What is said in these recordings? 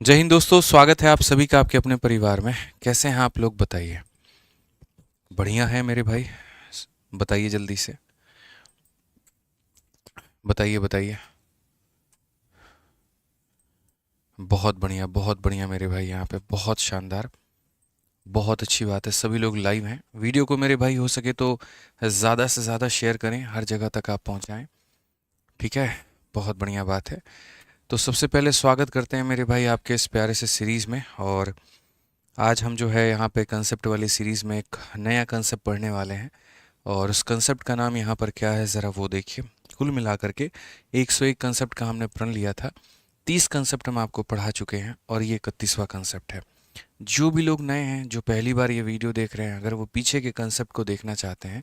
जय हिंद दोस्तों, स्वागत है आप सभी का आपके अपने परिवार में। कैसे हैं आप लोग बताइए। बढ़िया है मेरे भाई। बताइए जल्दी से। बताइए बताइए। बहुत बढ़िया मेरे भाई, यहाँ पे बहुत शानदार। बहुत अच्छी बात है, सभी लोग लाइव हैं। वीडियो को मेरे भाई हो सके तो ज़्यादा से ज़्यादा शेयर करें, हर जगह तक आप पहुँचाएँ। ठीक है। बहुत बढ़िया बात है। तो सबसे पहले स्वागत करते हैं मेरे भाई आपके इस प्यारे से सीरीज़ में। और आज हम जो है यहाँ पे कंसेप्ट वाली सीरीज़ में एक नया कंसेप्ट पढ़ने वाले हैं। और उस कंसेप्ट का नाम यहाँ पर क्या है ज़रा वो देखिए। कुल मिलाकर के 101 कंसेप्ट का हमने प्रण लिया था। 30 कंसेप्ट हम आपको पढ़ा चुके हैं और ये 31वां कंसेप्ट है। जो भी लोग नए हैं, जो पहली बार ये वीडियो देख रहे हैं, अगर वो पीछे के कंसेप्ट को देखना चाहते हैं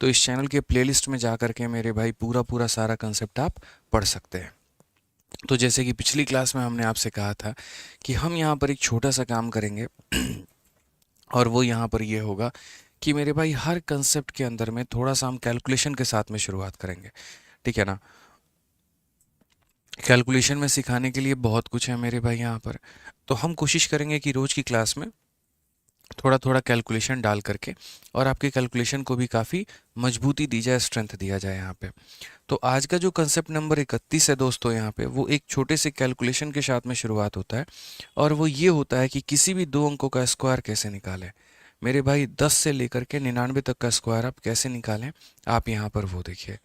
तो इस चैनल के प्लेलिस्ट में जा कर के मेरे भाई पूरा पूरा सारा कंसेप्ट आप पढ़ सकते हैं। तो जैसे कि पिछली क्लास में हमने आपसे कहा था कि हम यहाँ पर एक छोटा सा काम करेंगे और वो यहाँ पर ये होगा कि मेरे भाई हर कंसेप्ट के अंदर में थोड़ा सा हम कैलकुलेशन के साथ में शुरुआत करेंगे। ठीक है ना। कैलकुलेशन में सिखाने के लिए बहुत कुछ है मेरे भाई यहाँ पर। तो हम कोशिश करेंगे कि रोज़ की क्लास में थोड़ा थोड़ा कैलकुलेशन डाल करके और आपके कैलकुलेशन को भी काफ़ी मजबूती दी जाए, स्ट्रेंथ दिया जाए यहाँ पे। तो आज का जो कंसेप्ट नंबर 31 है दोस्तों, यहाँ पे वो एक छोटे से कैलकुलेशन के साथ में शुरुआत होता है। और वो ये होता है कि किसी भी दो अंकों का स्क्वायर कैसे निकालें। मेरे भाई 10 से लेकर के 99 तक का स्क्वायर आप कैसे निकालें, आप यहाँ पर वो देखिए।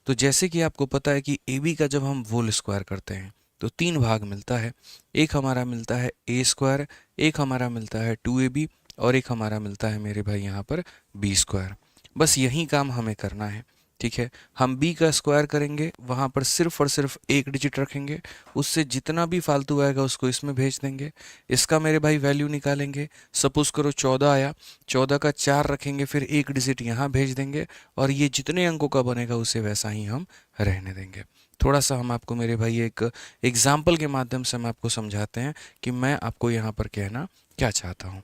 तो जैसे कि आपको पता है कि ए बी का जब हम होल स्क्वायर करते हैं तो तीन भाग मिलता है। एक हमारा मिलता है ए स्क्वायर, एक हमारा मिलता है 2ab और एक हमारा मिलता है मेरे भाई यहाँ पर बी स्क्वायर। बस यही काम हमें करना है। ठीक है। हम b का स्क्वायर करेंगे, वहाँ पर सिर्फ और सिर्फ एक डिजिट रखेंगे। उससे जितना भी फालतू आएगा उसको इसमें भेज देंगे। इसका मेरे भाई वैल्यू निकालेंगे। सपोज करो 14 आया, 14 का 4 रखेंगे, फिर एक डिजिट यहाँ भेज देंगे। और ये जितने अंकों का बनेगा उसे वैसा ही हम रहने देंगे। थोड़ा सा हम आपको मेरे भाई एक एग्जाम्पल के माध्यम से हम आपको समझाते हैं कि मैं आपको यहाँ पर कहना क्या चाहता हूँ।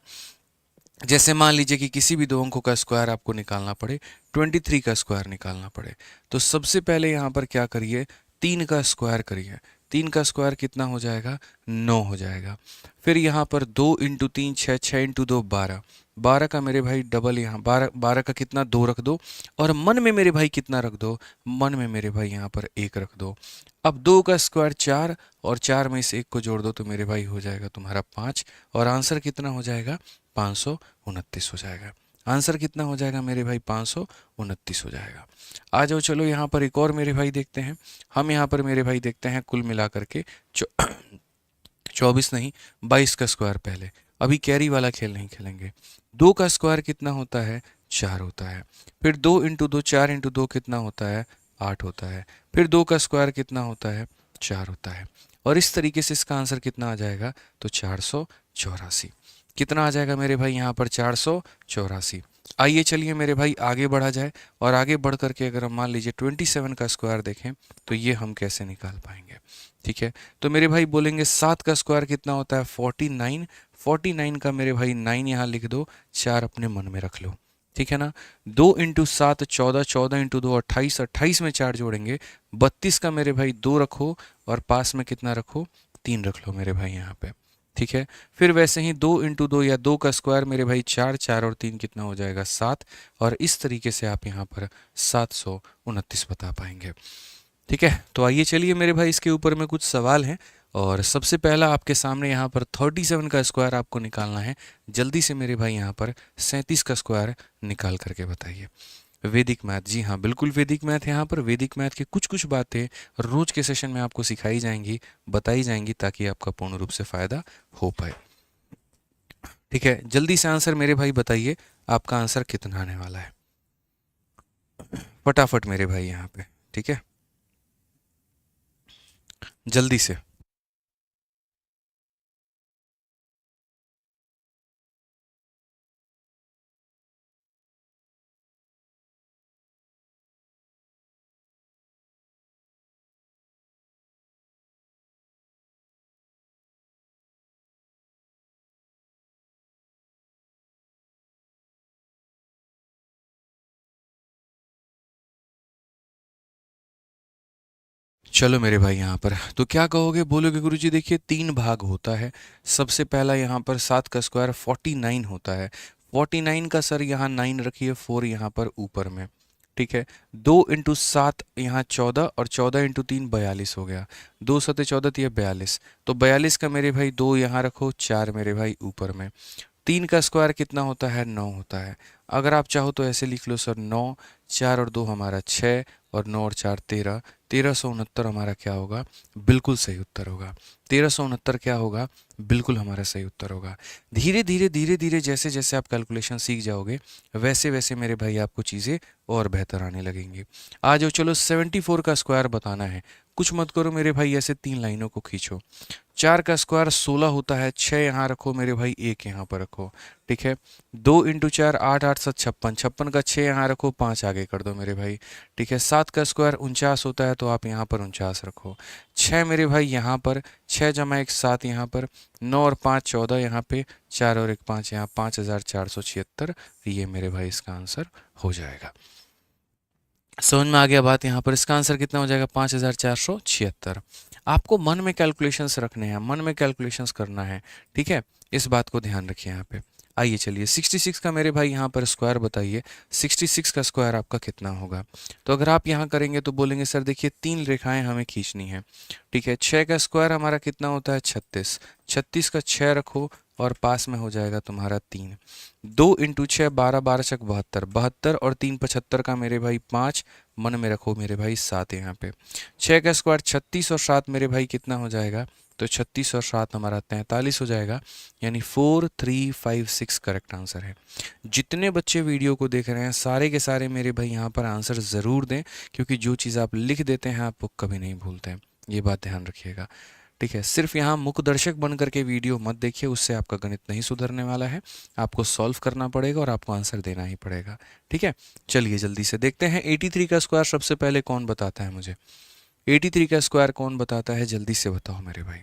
जैसे मान लीजिए कि किसी भी दो अंकों का स्क्वायर आपको निकालना पड़े, 23 का स्क्वायर निकालना पड़े, तो सबसे पहले यहाँ पर क्या करिए, 3 का स्क्वायर करिए। 3 का स्क्वायर कितना हो जाएगा, 9 हो जाएगा। फिर यहाँ पर 2 इंटू 3 6, 6 इंटू 2 12। 12 का मेरे भाई डबल, यहाँ 12, 12 का कितना 2 रख दो। और मन में मेरे भाई कितना रख दो, मन में मेरे भाई यहाँ पर 1 रख दो। अब 2 का स्क्वायर 4 और 4 में इस 1 को जोड़ दो तो मेरे भाई हो जाएगा तुम्हारा 5। और आंसर कितना हो जाएगा, 529 हो जाएगा। आंसर कितना हो जाएगा मेरे भाई, 529 हो जाएगा। आ जाओ चलो यहाँ पर एक और मेरे भाई देखते हैं। हम यहाँ पर मेरे भाई देखते हैं कुल मिला करके 24 नहीं, 22 का स्क्वायर पहले। अभी कैरी वाला खेल नहीं खेलेंगे। 2 का स्क्वायर कितना होता है, 4 होता है। फिर 2 इंटू 2, 4 इंटू 2 कितना होता है, 8 होता है। फिर 2 का स्क्वायर कितना होता है, 4 होता है। और इस तरीके से इसका आंसर कितना आ जाएगा, तो 484। कितना आ जाएगा मेरे भाई यहाँ पर, 484। आइए चलिए मेरे भाई आगे बढ़ा जाए। और आगे बढ़ करके अगर हम मान लीजिए 27 का स्क्वायर देखें तो ये हम कैसे निकाल पाएंगे। ठीक है। तो मेरे भाई बोलेंगे 7 का स्क्वायर कितना होता है, 49। 49 का मेरे भाई 9 यहाँ लिख दो, 4 अपने मन में रख लो। ठीक है ना। 2 इंटू 7 14, 14 इंटू 2 28, 28 में 4 जोड़ेंगे 32 का मेरे भाई 2 रखो और पास में कितना रखो, 3 रख लो मेरे भाई यहाँ पे। ठीक है। फिर वैसे ही 2 इंटू 2 या 2 का स्क्वायर मेरे भाई 4, 4 और 3 कितना हो जाएगा, 7। और इस तरीके से आप यहाँ पर 729 बता पाएंगे। ठीक है। तो आइए चलिए मेरे भाई इसके ऊपर में कुछ सवाल हैं। और सबसे पहला आपके सामने यहाँ पर 37 का स्क्वायर आपको निकालना है। जल्दी से मेरे भाई यहाँ पर 37 का स्क्वायर निकाल करके बताइए। वैदिक मैथ, जी हाँ बिल्कुल वैदिक मैथ। यहाँ पर वैदिक मैथ की कुछ कुछ बातें रोज के सेशन में आपको सिखाई जाएंगी, बताई जाएंगी, ताकि आपका पूर्ण रूप से फायदा हो पाए। ठीक है। जल्दी से आंसर मेरे भाई बताइए, आपका आंसर कितना आने वाला है, फटाफट मेरे भाई यहाँ पे। ठीक है, जल्दी से। चलो मेरे भाई यहाँ पर तो क्या कहोगे, बोलोगे गुरुजी देखिए 3 भाग होता है। सबसे पहला यहाँ पर 7 का स्क्वायर 49 होता है। 49 का सर यहाँ 9 रखिए, 4 यहाँ पर ऊपर में, ठीक है। 2 × 7 यहाँ 14 और 14 × 3 42 हो गया। 2 × 7 = 14 तो ये 42। तो 42 का मेरे भाई 2 यहाँ रखो, 4 मेरे भाई ऊपर में। 3 का स्क्वायर कितना होता है, 9 होता है। अगर आप चाहो तो ऐसे लिख लो सर, 9, 4 और 2 हमारा 6 और 9 और 4 13। 1369 हमारा क्या होगा, बिल्कुल सही उत्तर होगा। 1369 क्या होगा, बिल्कुल हमारा सही उत्तर होगा। धीरे धीरे धीरे धीरे जैसे जैसे आप कैलकुलेशन सीख जाओगे वैसे वैसे मेरे भाई आपको चीज़ें और बेहतर आने लगेंगी। आ जाओ, चलो 74 का स्क्वायर बताना है। कुछ मत करो मेरे भाई, ऐसे 3 लाइनों को खींचो। 4 का स्क्वायर 16 होता है, 6 यहाँ रखो मेरे भाई, 1 यहाँ पर रखो, ठीक है। 2 × 4 8, 8 7 56, 56 का 6 यहाँ रखो, 5 आगे कर दो मेरे भाई, ठीक है। 7 का स्क्वायर 49 होता है, तो आप यहाँ पर 49 रखो। 6 मेरे भाई यहाँ पर, 6 × 1 7 यहाँ पर, 9 और 5 14 यहाँ पे, 4 और 1 5 यहाँ, 5476। ये मेरे भाई इसका आंसर हो जाएगा। समझ में आ गया बात। यहाँ पर इसका आंसर कितना हो जाएगा, 5476। आपको मन में कैलकुलेशंस रखने हैं, मन में कैलकुलेशंस करना है, ठीक है। इस बात को ध्यान रखिए यहाँ पे। आइए चलिए 66 का मेरे भाई यहाँ पर स्क्वायर बताइए। 66 का स्क्वायर आपका कितना होगा। तो अगर आप यहाँ करेंगे तो बोलेंगे सर देखिए 3 रेखाएं हमें खींचनी है, ठीक है। 6 का स्क्वायर हमारा कितना होता है, 36। 36 का 6 रखो और पास में हो जाएगा तुम्हारा 3। 2 × 6 12, 12 × 72, 72 और 3 75 का मेरे भाई 5, मन में रखो मेरे भाई 7 यहाँ पे। 6 का स्क्वायर 36 और 7 मेरे भाई कितना हो जाएगा, तो 36 और 7 हमारा 43 हो जाएगा, यानी 4 3 5 6 करेक्ट आंसर है। जितने बच्चे वीडियो को देख रहे हैं सारे के सारे मेरे भाई यहाँ पर आंसर ज़रूर दें, क्योंकि जो चीज़ आप लिख देते हैं आप वो कभी नहीं भूलते हैं, ये बात ध्यान रखिएगा, ठीक है। सिर्फ यहाँ मुख्य दर्शक बन करके वीडियो मत देखिए, उससे आपका गणित नहीं सुधरने वाला है। आपको सॉल्व करना पड़ेगा और आपको आंसर देना ही पड़ेगा, ठीक है। चलिए जल्दी से देखते हैं 83 का स्क्वायर सबसे पहले कौन बताता है मुझे। 83 का स्क्वायर कौन बताता है, जल्दी से बताओ मेरे भाई।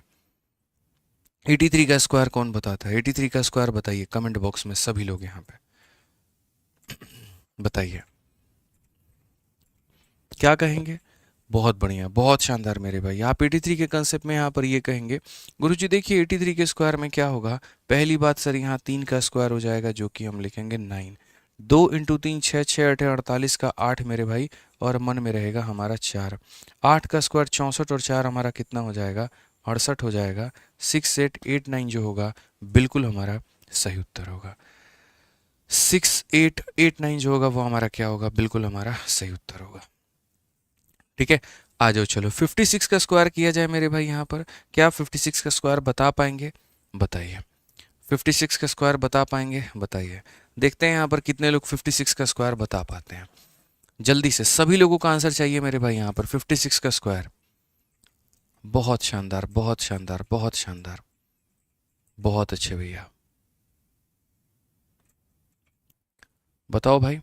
83 का स्क्वायर कौन बताता है, 83 का स्क्वायर बताइए कमेंट बॉक्स में सभी लोग यहाँ पे बताइए क्या कहेंगे। बहुत बढ़िया, बहुत शानदार मेरे भाई। आप 83 के कंसेप्ट में यहाँ पर ये कहेंगे, गुरुजी देखिए 83 के स्क्वायर में क्या होगा। पहली बात सर यहाँ 3 का स्क्वायर हो जाएगा, जो कि हम लिखेंगे 9। 2 × 3 6, 6 8 48 का 8 मेरे भाई, और मन में रहेगा हमारा 4। 8 का स्क्वायर 64 और 4 हमारा कितना हो जाएगा, 68 हो जाएगा। 6 8 8 9 जो होगा बिल्कुल हमारा सही उत्तर होगा। 6 8 8 9 जो होगा वो हमारा क्या होगा, बिल्कुल हमारा सही उत्तर होगा, ठीक है। आ जाओ चलो 56 का स्क्वायर किया जाए मेरे भाई यहाँ पर। क्या आप 56 का स्क्वायर बता पाएंगे, बताइए। 56 का स्क्वायर बता पाएंगे, बताइए। देखते हैं यहाँ पर कितने लोग 56 का स्क्वायर बता पाते हैं। जल्दी से सभी लोगों का आंसर चाहिए मेरे भाई यहाँ पर। 56 का स्क्वायर, बहुत शानदार, बहुत शानदार, बहुत शानदार, बहुत अच्छे भैया, बताओ भाई।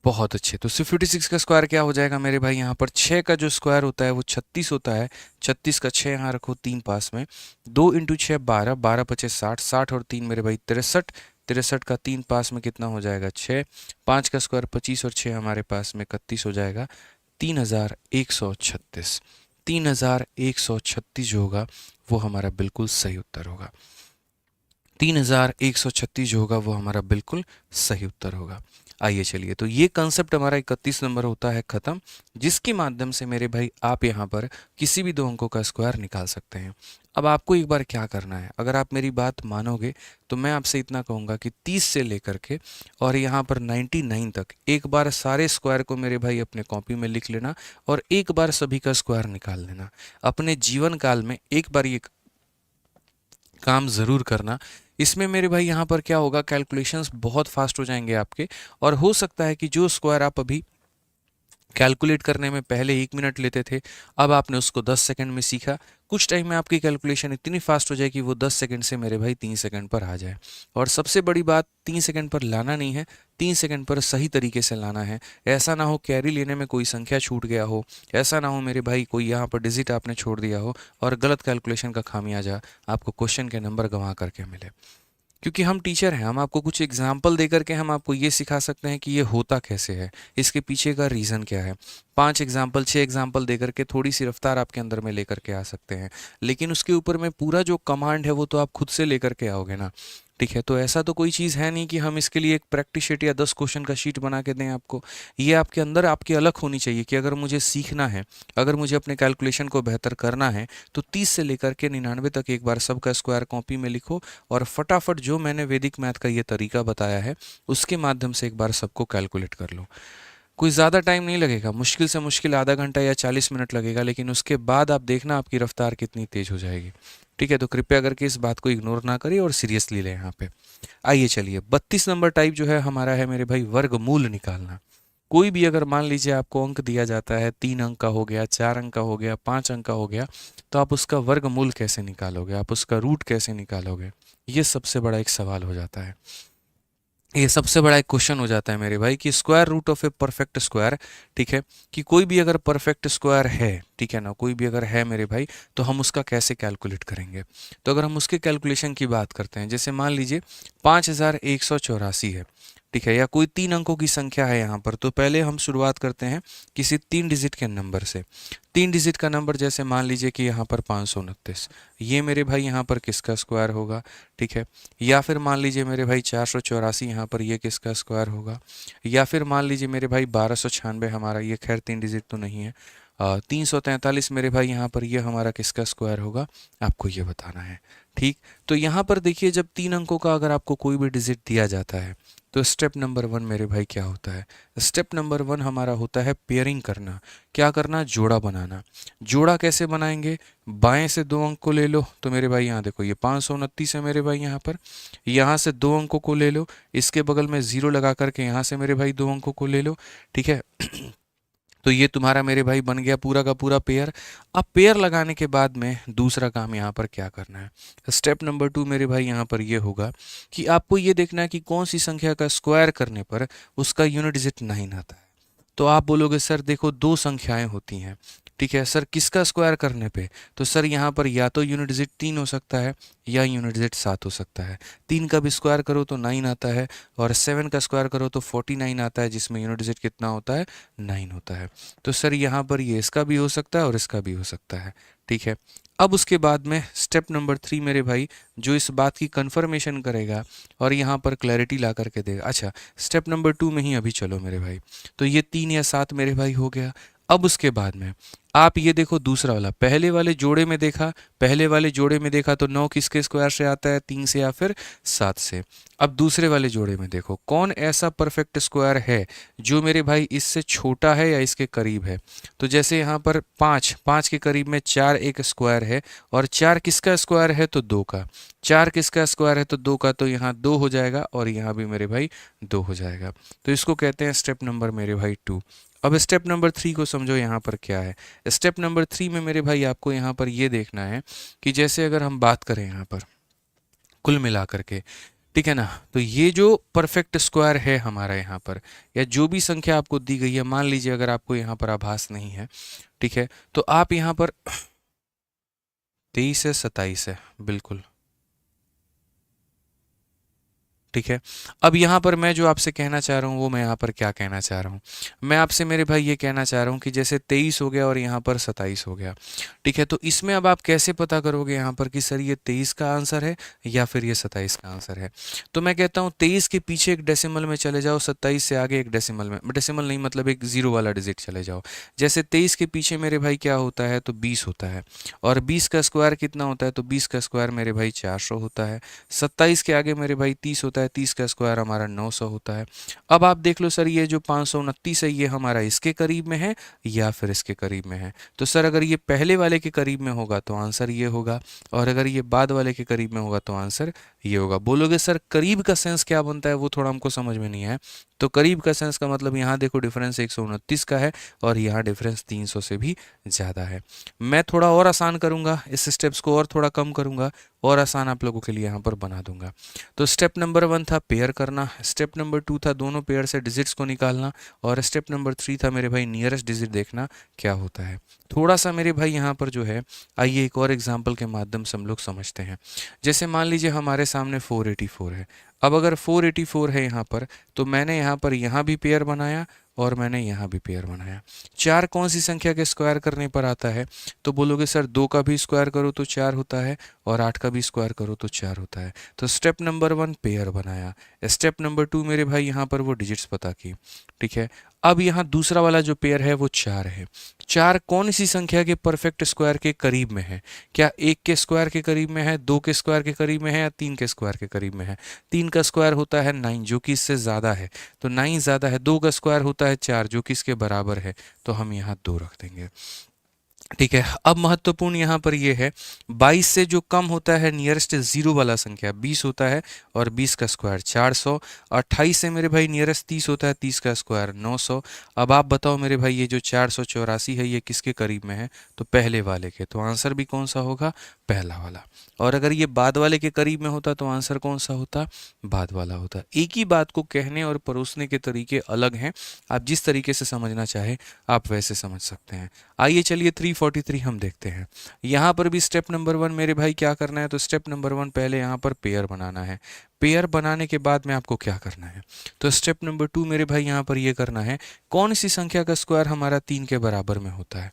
बहुत अच्छे। तो 56 का स्क्वायर क्या हो जाएगा मेरे भाई यहाँ पर, 6 का जो स्क्वायर होता है वो 36 होता है। 36 का 6 यहाँ रखो, 3 पास में। 2 × 6 12, 12 × 5 60, 60 और 3 मेरे भाई 63। 63 का 3 पास में कितना हो जाएगा, 6। 5 का स्क्वायर 25 और 6 हमारे पास में 31 हो जाएगा, 3136। 3136 जो होगा वो हमारा बिल्कुल सही उत्तर होगा। 3136 जो होगा वो हमारा बिल्कुल सही उत्तर होगा। आइए चलिए, तो ये कंसेप्ट हमारा 31 नंबर होता है ख़त्म, जिसके माध्यम से मेरे भाई आप यहाँ पर किसी भी 2 अंकों का स्क्वायर निकाल सकते हैं। अब आपको एक बार क्या करना है, अगर आप मेरी बात मानोगे तो मैं आपसे इतना कहूँगा कि 30 से लेकर के और यहाँ पर 99 तक एक बार सारे स्क्वायर को मेरे भाई अपने कॉपी में लिख लेना और एक बार सभी का स्क्वायर निकाल लेना। अपने जीवन काल में एक बार ये काम ज़रूर करना। इसमें मेरे भाई यहाँ पर क्या होगा, कैलकुलेशंस बहुत फास्ट हो जाएंगे आपके, और हो सकता है कि जो स्क्वायर आप अभी कैलकुलेट करने में पहले 1 मिनट लेते थे, अब आपने उसको 10 सेकंड में सीखा। कुछ टाइम में आपकी कैलकुलेशन इतनी फास्ट हो जाए कि वो 10 सेकंड से मेरे भाई 3 सेकंड पर आ जाए। और सबसे बड़ी बात, 3 सेकंड पर लाना नहीं है, 3 सेकंड पर सही तरीके से लाना है। ऐसा ना हो कैरी लेने में कोई संख्या छूट गया हो, ऐसा ना हो मेरे भाई कोई यहाँ पर डिजिट आपने छोड़ दिया हो और गलत कैलकुलेशन का खामियाजा आपको क्वेश्चन के नंबर गंवा करके मिले। क्योंकि हम टीचर हैं, हम आपको कुछ एग्जाम्पल दे करके हम आपको ये सिखा सकते हैं कि ये होता कैसे है, इसके पीछे का रीज़न क्या है। 5 एग्जाम्पल 6 एग्जाम्पल दे करके थोड़ी सी रफ्तार आपके अंदर में लेकर के आ सकते हैं, लेकिन उसके ऊपर में पूरा जो कमांड है वो तो आप खुद से लेकर के आओगे ना। ठीक है, तो ऐसा तो कोई चीज़ है नहीं कि हम इसके लिए एक प्रैक्टिस शीट या 10 क्वेश्चन का शीट बना के दें आपको। ये आपके अंदर आपकी अलग होनी चाहिए कि अगर मुझे सीखना है, अगर मुझे अपने कैलकुलेशन को बेहतर करना है, तो 30 से लेकर के 99 तक एक बार सबका स्क्वायर कॉपी में लिखो और फटाफट जो मैंने वैदिक मैथ का ये तरीका बताया है उसके माध्यम से एक बार सबको कैलकुलेट कर लो। कोई ज़्यादा टाइम नहीं लगेगा, मुश्किल से मुश्किल आधा घंटा या 40 मिनट लगेगा, लेकिन उसके बाद आप देखना आपकी रफ्तार कितनी तेज हो जाएगी। ठीक है, तो कृपया करके इस बात को इग्नोर ना करिए और सीरियसली लें यहाँ पे। आइए चलिए, 32 नंबर टाइप जो है हमारा है मेरे भाई वर्गमूल निकालना। कोई भी अगर मान लीजिए आपको अंक दिया जाता है, 3 अंक का हो गया, 4 अंक का हो गया, 5 अंक का हो गया, तो आप उसका वर्गमूल कैसे निकालोगे, आप उसका रूट कैसे निकालोगे, ये सबसे बड़ा एक सवाल हो जाता है। ये सबसे बड़ा एक क्वेश्चन हो जाता है मेरे भाई कि square root of a perfect square. ठीक है, कि कोई भी अगर परफेक्ट स्क्वायर है, ठीक है ना, कोई भी अगर है मेरे भाई, तो हम उसका कैसे कैलकुलेट करेंगे। तो अगर हम उसके कैलकुलेशन की बात करते हैं, जैसे मान लीजिए 5184 है, ठीक है, या कोई 3 अंकों की संख्या है यहाँ पर, तो पहले हम शुरुआत करते हैं किसी 3 डिजिट के नंबर से। 3 डिजिट का नंबर जैसे मान लीजिए कि यहाँ पर 529, ये मेरे भाई यहाँ पर किसका स्क्वायर होगा। ठीक है, या फिर मान लीजिए मेरे भाई 484 यहाँ पर, ये किसका स्क्वायर होगा। या फिर मान लीजिए मेरे भाई 1296 हमारा, ये खैर 3 डिजिट तो नहीं है। 343 मेरे भाई यहाँ पर, ये हमारा किसका स्क्वायर होगा, आपको ये बताना है। ठीक, तो यहाँ पर देखिए, जब 3 अंकों का अगर आपको कोई भी डिजिट दिया जाता है, तो स्टेप नंबर 1 मेरे भाई क्या होता है, स्टेप नंबर 1 हमारा होता है पेयरिंग करना। क्या करना, जोड़ा बनाना। जोड़ा कैसे बनाएंगे, बाएं से 2 अंक को ले लो, तो मेरे भाई यहाँ देखो ये 529 है मेरे भाई यहाँ पर, यहाँ से 2 अंकों को ले लो, इसके बगल में 0 लगा करके यहाँ से मेरे भाई 2 अंकों को ले लो। ठीक है, तो ये तुम्हारा मेरे भाई बन गया पूरा का पूरा पेयर। अब पेयर लगाने के बाद में दूसरा काम यहाँ पर क्या करना है, स्टेप नंबर 2 मेरे भाई यहाँ पर ये होगा कि आपको ये देखना है कि कौन सी संख्या का स्क्वायर करने पर उसका यूनिट डिजिट 9 आता है। तो आप बोलोगे सर देखो 2 संख्याएं होती हैं, ठीक है सर, किसका स्क्वायर करने पे, तो सर यहाँ पर या तो यूनिट डिजिट 3 हो सकता है या यूनिट डिजिट 7 हो सकता है। 3 का भी स्क्वायर करो तो 9 आता है, और 7 का स्क्वायर करो तो 49 आता है, जिसमें यूनिट डिजिट कितना होता है, 9 होता है। तो सर यहाँ पर ये इसका भी हो सकता है और इसका भी हो सकता है। ठीक है, अब उसके बाद में स्टेप नंबर 3 मेरे भाई, जो इस बात की कंफर्मेशन करेगा और यहाँ पर क्लैरिटी ला करके देगा। अच्छा, स्टेप नंबर 2 में ही अभी चलो मेरे भाई, तो ये 3 या 7 मेरे भाई हो गया। अब उसके बाद में आप ये देखो दूसरा वाला, पहले वाले जोड़े में देखा, पहले वाले जोड़े में देखा तो 9 किसके स्क्वायर से आता है, 3 से या फिर 7 से। अब दूसरे वाले जोड़े में देखो कौन ऐसा परफेक्ट स्क्वायर है जो मेरे भाई इससे छोटा है या इसके करीब है। तो जैसे यहाँ पर 5 के करीब में 4 एक स्क्वायर है, और 4 किसका स्क्वायर है, तो 2 का। 4 किसका स्क्वायर है, तो 2 का, तो यहाँ 2 हो जाएगा और यहाँ भी मेरे भाई 2 हो जाएगा। तो इसको कहते हैं स्टेप नंबर मेरे भाई 2। अब स्टेप नंबर 3 को समझो, यहाँ पर क्या है। स्टेप नंबर 3 में मेरे भाई आपको यहाँ पर ये देखना है कि जैसे अगर हम बात करें यहाँ पर कुल मिला करके, ठीक है ना, तो ये जो परफेक्ट स्क्वायर है हमारा यहाँ पर, या जो भी संख्या आपको दी गई है, मान लीजिए अगर आपको यहाँ पर आभास नहीं है, ठीक है, तो आप यहाँ पर 23 है, 27 है, बिल्कुल ठीक है। अब यहाँ पर मैं जो आपसे कहना चाह रहा हूँ वो मैं यहाँ पर क्या कहना चाह रहा हूँ, मैं आपसे मेरे भाई ये कहना चाह रहा हूँ कि जैसे 23 हो गया और यहाँ पर 27 हो गया, ठीक है, तो इसमें अब आप कैसे पता करोगे यहाँ पर कि सर ये 23 का आंसर है या फिर ये 27 का आंसर है। तो मैं कहता हूँ 23 के पीछे एक डेसिमल में चले जाओ, 27 से आगे एक डेसिमल में, डेसिमल नहीं मतलब एक जीरो वाला डिजिट चले जाओ। जैसे 23 के पीछे मेरे भाई क्या होता है, तो 20 होता है, और 20 का स्क्वायर कितना होता है, तो 20 का स्क्वायर मेरे भाई 400 होता है। 27 के आगे मेरे भाई 30 होता है, 30 का स्क्वायर हमारा 900 होता है। अब आप देख लो सर ये जो 529 है ये हमारा इसके करीब में है या फिर इसके करीब में है। तो सर अगर ये पहले वाले के करीब में होगा तो आंसर ये होगा, और अगर ये बाद वाले के करीब में होगा तो आंसर ये होगा। बोलोगे सर करीब का सेंस क्या बनता है, वो थोड़ा हमको समझ में नहीं है। तो करीब का सेंस का मतलब यहाँ देखो डिफरेंस 129 का है और यहाँ डिफरेंस 300 से भी ज़्यादा है। मैं थोड़ा और आसान करूँगा, इस स्टेप्स को और थोड़ा कम करूँगा और आसान आप लोगों के लिए यहाँ पर बना दूंगा। तो स्टेप नंबर 1 था पेयर करना, स्टेप नंबर 2 था दोनों पेयर से डिजिट्स को निकालना, और स्टेप नंबर 3 था मेरे भाई नियरेस्ट डिजिट देखना क्या होता है। थोड़ा सा मेरे भाई यहाँ पर जो है, आइए एक और एग्जाम्पल के माध्यम से हम लोग समझते हैं। जैसे मान लीजिए हमारे सामने 484 है। अब अगर 484 है यहाँ पर, तो मैंने यहाँ पर यहाँ भी पेयर बनाया और मैंने यहाँ भी पेयर बनाया। 4 कौन सी संख्या के स्क्वायर करने पर आता है? तो बोलोगे सर 2 का भी स्क्वायर करो तो 4 होता है और 8 का भी स्क्वायर करो तो 4 होता है। तो स्टेप नंबर 1 पेयर बनाया। स्टेप नंबर 2 मेरे भाई यहाँ पर वो डिजिट्स पता की। ठीक है, अब यहाँ दूसरा वाला जो पेयर है वो 4 है। 4 कौन सी संख्या के परफेक्ट स्क्वायर के करीब में है? क्या 1 के स्क्वायर के करीब में है, 2 के स्क्वायर के करीब में है या 3 के स्क्वायर के करीब में है? 3 का स्क्वायर होता है 9 जो कि इससे ज़्यादा है, तो 9 ज़्यादा है। 2 का स्क्वायर होता है 4 जो कि इसके बराबर है, तो हम यहाँ 2 रख देंगे। ठीक है, अब महत्वपूर्ण यहाँ पर ये है 22 से जो कम होता है नियरेस्ट जीरो वाला संख्या 20 होता है और 20 का स्क्वायर 400। 28 से मेरे भाई नियरेस्ट 30 होता है, 30 का स्क्वायर 900। अब आप बताओ मेरे भाई ये जो 484 है ये किसके करीब में है? तो पहले वाले के, तो आंसर भी कौन सा होगा? पहला वाला। और अगर ये बाद वाले के करीब में होता तो आंसर कौन सा होता? बाद वाला होता। एक ही बात को कहने और परोसने के तरीके अलग हैं, आप जिस तरीके से समझना चाहे आप वैसे समझ सकते हैं। आइए चलिए 343 हम देखते हैं। यहाँ पर भी स्टेप नंबर 1 मेरे भाई क्या करना है? तो स्टेप नंबर 1 पहले यहाँ पर पेयर बनाना है। पेयर बनाने के बाद में आपको क्या करना है? तो स्टेप नंबर 2 मेरे भाई यहाँ पर ये करना है, कौन सी संख्या का स्क्वायर हमारा 3 के बराबर में होता है?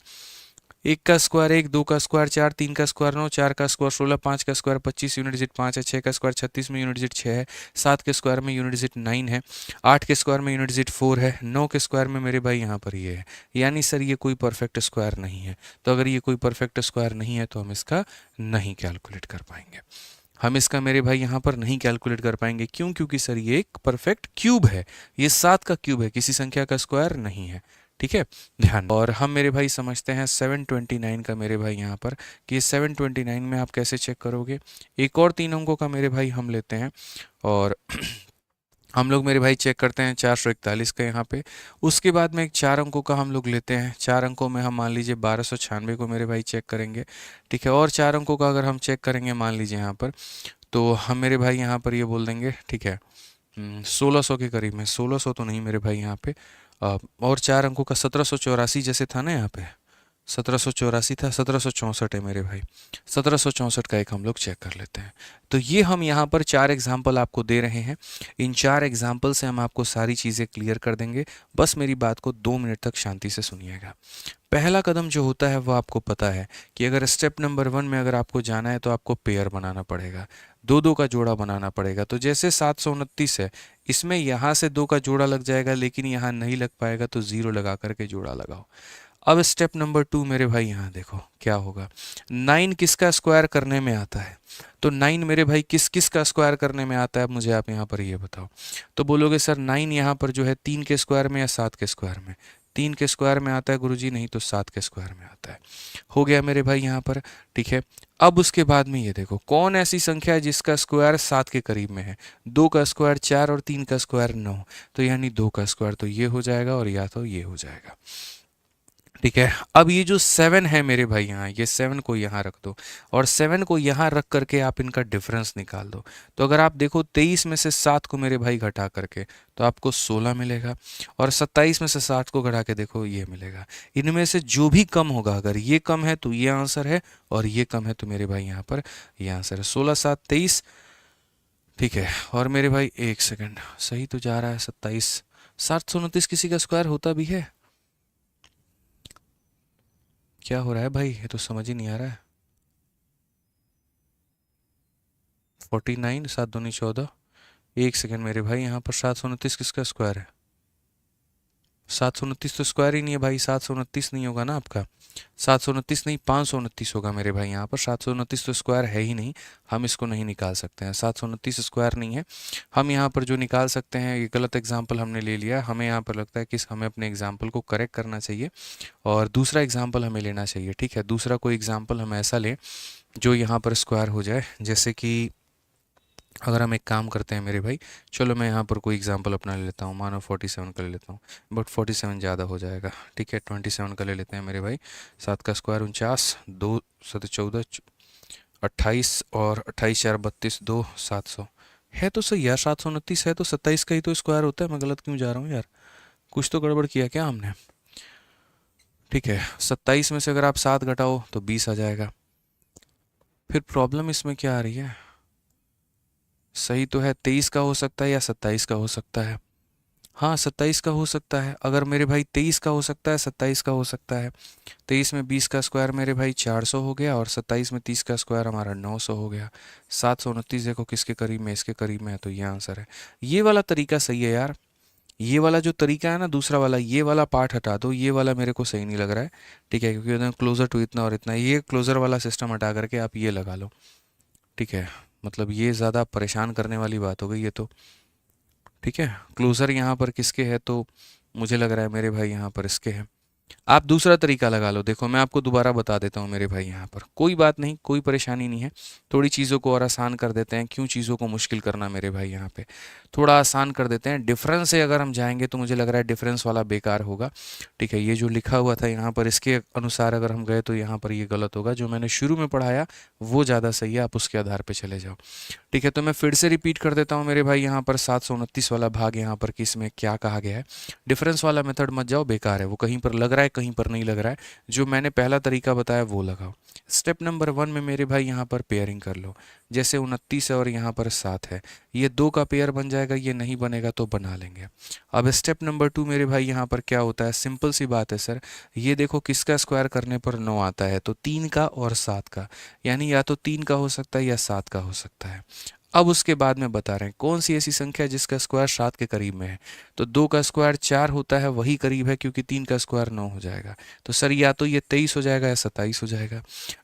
1 का स्क्वायर 1, 2 का स्क्वायर 4, 3 का स्क्वायर 9, 4 का स्क्वायर 16, 5 का स्क्वायर 25, यूनिट डिजिट 5 है, 6 का स्क्वायर 36 में यूनिट डिजिट 6 है, 7 के स्क्वायर में यूनिट डिजिट 9 है, 8 के स्क्वायर में यूनिट डिजिट 4 है, 9 के स्क्वायर में मेरे भाई यहाँ पर ये है। यानी सर ये कोई परफेक्ट स्क्वायर नहीं है। तो अगर ये कोई परफेक्ट स्क्वायर नहीं है तो हम इसका नहीं कैलकुलेट कर पाएंगे। हम इसका मेरे भाई यहाँ पर नहीं कैलकुलेट कर पाएंगे। क्यों? क्योंकि सर ये एक परफेक्ट क्यूब है, ये 7 का क्यूब है, किसी संख्या का स्क्वायर नहीं है। ठीक है, ध्यान। और हम मेरे भाई समझते हैं 729 का मेरे भाई यहाँ पर कि 729 में आप कैसे चेक करोगे। एक और 3 अंकों का मेरे भाई हम लेते हैं और हम लोग मेरे भाई चेक करते हैं 441 का यहाँ पे। उसके बाद में एक 4 अंकों का हम लोग लेते हैं। 4 अंकों में हम मान लीजिए 1296 को मेरे भाई चेक करेंगे। ठीक है, और 4 अंकों का अगर हम चेक करेंगे मान लीजिए यहाँ पर, तो हम मेरे भाई यहाँ पर ये बोल देंगे। ठीक है, 1600 के करीब में, 1600 तो नहीं मेरे भाई यहाँ पे। और 4 अंकों का 1784 जैसे था ना यहाँ पे, 1784 था, 1764 है मेरे भाई। 1764 का एक हम लोग चेक कर लेते हैं। तो ये हम यहाँ पर 4 एग्जाम्पल आपको दे रहे हैं। इन 4 एग्जाम्पल से हम आपको सारी चीज़ें क्लियर कर देंगे। बस मेरी बात को 2 मिनट तक शांति से सुनिएगा। पहला कदम जो होता है वो आपको पता है कि अगर स्टेप नंबर 1 में अगर आपको जाना है तो आपको पेयर बनाना पड़ेगा, 2-2 का जोड़ा बनाना पड़ेगा। तो जैसे 729 है, इसमें यहाँ से 2 का जोड़ा लग जाएगा, लेकिन यहाँ नहीं लग पाएगा तो 0 लगा करके जोड़ा लगाओ। अब स्टेप नंबर 2 मेरे भाई यहाँ देखो क्या होगा। 9 किसका स्क्वायर करने में आता है? तो 9 मेरे भाई किस किस का स्क्वायर करने में आता है? मुझे आप यहाँ पर ये बताओ। तो बोलोगे सर 9 यहाँ पर जो है 3 के स्क्वायर में या 7 के स्क्वायर में? 3 के स्क्वायर में आता है गुरुजी, नहीं तो 7 के स्क्वायर में आता है। हो गया मेरे भाई यहाँ पर। ठीक है, अब उसके बाद में ये देखो कौन ऐसी संख्या है जिसका स्क्वायर 7 के करीब में है? 2 का स्क्वायर 4 और 3 का स्क्वायर 9, तो यानी 2 का स्क्वायर तो ये हो जाएगा और या तो ये हो जाएगा। ठीक है, अब ये जो 7 है मेरे भाई यहाँ, ये 7 को यहाँ रख दो और 7 को यहाँ रख करके आप इनका डिफरेंस निकाल दो। तो अगर आप देखो 23 में से 7 को मेरे भाई घटा करके तो आपको 16 मिलेगा, और 27 में से 7 को घटा के देखो ये मिलेगा। इनमें से जो भी कम होगा, अगर ये कम है तो ये आंसर है और ये कम है तो मेरे भाई यहाँ पर ये आंसर है। 16 7 23। ठीक है, और मेरे भाई एक सेकेंड, सही तो जा रहा है 27। 729 किसी का स्क्वायर होता भी है? क्या हो रहा है भाई, ये तो समझ ही नहीं आ रहा है। 49 7 दूनी 14। एक सेकेंड मेरे भाई, यहाँ पर 729 किसका स्क्वायर है? 729 तो स्क्वायर ही नहीं है भाई, 729 नहीं होगा ना आपका। 729 नहीं, 529 होगा मेरे भाई यहाँ पर। 729 तो स्क्वायर है ही नहीं, हम इसको नहीं निकाल सकते हैं। 729 स्क्वायर नहीं है। हम यहाँ पर जो निकाल सकते हैं, ये गलत एग्जाम्पल हमने ले लिया। हमें यहाँ पर लगता है कि हमें अपने एग्जाम्पल को करेक्ट करना चाहिए और दूसरा एग्जाम्पल हमें लेना चाहिए। ठीक है, दूसरा कोई एग्जाम्पल हम ऐसा लें जो यहाँ पर स्क्वायर हो जाए। जैसे कि अगर हम एक काम करते हैं मेरे भाई, चलो मैं यहाँ पर कोई एग्जांपल अपना ले लेता हूँ, मानो 47 का ले लेता हूँ, बट 47 ज़्यादा हो जाएगा। ठीक है, 27 का ले लेते हैं मेरे भाई। 7 का स्क्वायर 49, 2 7 14 28 और 28 4 32, 2 700 है तो सही यार। 729 है तो 27 का ही तो स्क्वायर होता है। मैं गलत क्यों जा रहा हूँ यार, कुछ तो गड़बड़ किया क्या हमने? ठीक है, 27 में से अगर आप 7 घटाओ तो 20 आ जाएगा। फिर प्रॉब्लम इसमें क्या आ रही है? सही तो है, 23 का हो सकता है या 27 का हो सकता है। हाँ 27 का हो सकता है। अगर मेरे भाई 23 का हो सकता है, 27 का हो सकता है। 23 में 20 का स्क्वायर मेरे भाई 400 हो गया, और 27 में 30 का स्क्वायर हमारा 900 हो गया। 729 देखो किसके करीब में, इसके करीब में है, तो ये आंसर है। ये वाला तरीका सही है यार। ये वाला जो तरीका है ना, दूसरा वाला, ये वाला पार्ट हटा दो, ये वाला मेरे को सही नहीं लग रहा है। ठीक है, क्योंकि क्लोजर टू इतना और इतना, ये क्लोजर वाला सिस्टम हटा करके आप ये लगा लो। ठीक है, मतलब ये ज़्यादा परेशान करने वाली बात हो गई ये तो। ठीक है, क्लोजर यहाँ पर किसके है, तो मुझे लग रहा है मेरे भाई यहाँ पर इसके है। आप दूसरा तरीका लगा लो। देखो मैं आपको दोबारा बता देता हूँ मेरे भाई, यहाँ पर कोई बात नहीं, कोई परेशानी नहीं है। थोड़ी चीज़ों को और आसान कर देते हैं, क्यों चीज़ों को मुश्किल करना मेरे भाई। यहाँ पे थोड़ा आसान कर देते हैं। डिफरेंस से अगर हम जाएंगे तो मुझे लग रहा है डिफरेंस वाला बेकार होगा। ठीक है, ये जो लिखा हुआ था यहाँ पर, इसके अनुसार अगर हम गए तो यहाँ पर ये गलत होगा। जो मैंने शुरू में पढ़ाया वो ज़्यादा सही है, आप उसके आधार पर चले जाओ। ठीक है, तो मैं फिर से रिपीट कर देता हूँ मेरे भाई, यहाँ पर 729 वाला भाग यहाँ पर किस में क्या कहा गया है। डिफरेंस वाला मेथड मत जाओ, बेकार है वो। कहीं पर लग रहा है, कहीं पर नहीं लग रहा है। जो मैंने पहला तरीका बताया वो लगाओ। स्टेप नंबर 1 में मेरे भाई यहाँ पर पेयरिंग कर लो। जैसे 29 है और यहाँ पर 7 है, ये 2 का पेयर बन जाएगा, ये नहीं बनेगा तो बना लेंगे। अब स्टेप नंबर 2 मेरे भाई यहाँ पर क्या होता है, सिंपल सी बात है सर। ये देखो किसका स्क्वायर करने पर 9 आता है, तो 3 का और 7 का, यानी या तो 3 का हो सकता है या 7 का हो सकता है। अब उसके बाद में बता रहे हैं कौन सी ऐसी संख्या जिसका स्क्वायर 7 के करीब में है। तो 2 का स्क्वायर 4 होता है, वही करीब है, क्योंकि 3 का स्क्वायर 9 हो जाएगा। तो सर या तो ये 23 हो जाएगा या 27 हो जाएगा।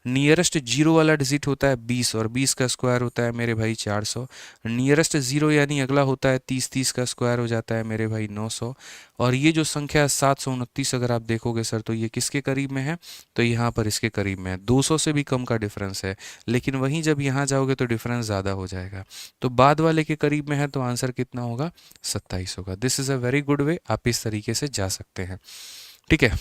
नियरेस्ट जीरो वाला डिजिट होता है 20, और 20 का स्क्वायर होता है मेरे भाई 400। नियरेस्ट जीरो यानी अगला होता है 30, 30 का स्क्वायर हो जाता है मेरे भाई 900। और ये जो संख्या है 729, अगर आप देखोगे सर तो ये किसके करीब में है, तो यहाँ पर इसके करीब में है। 200 से भी कम का डिफरेंस है, लेकिन वहीं जब यहाँ जाओगे तो डिफरेंस ज़्यादा हो जाएगा। तो बाद वाले के करीब में है, तो आंसर कितना होगा, 27 होगा। This is a very good way, आप इस तरीके से जा सकते हैं। ठीक है,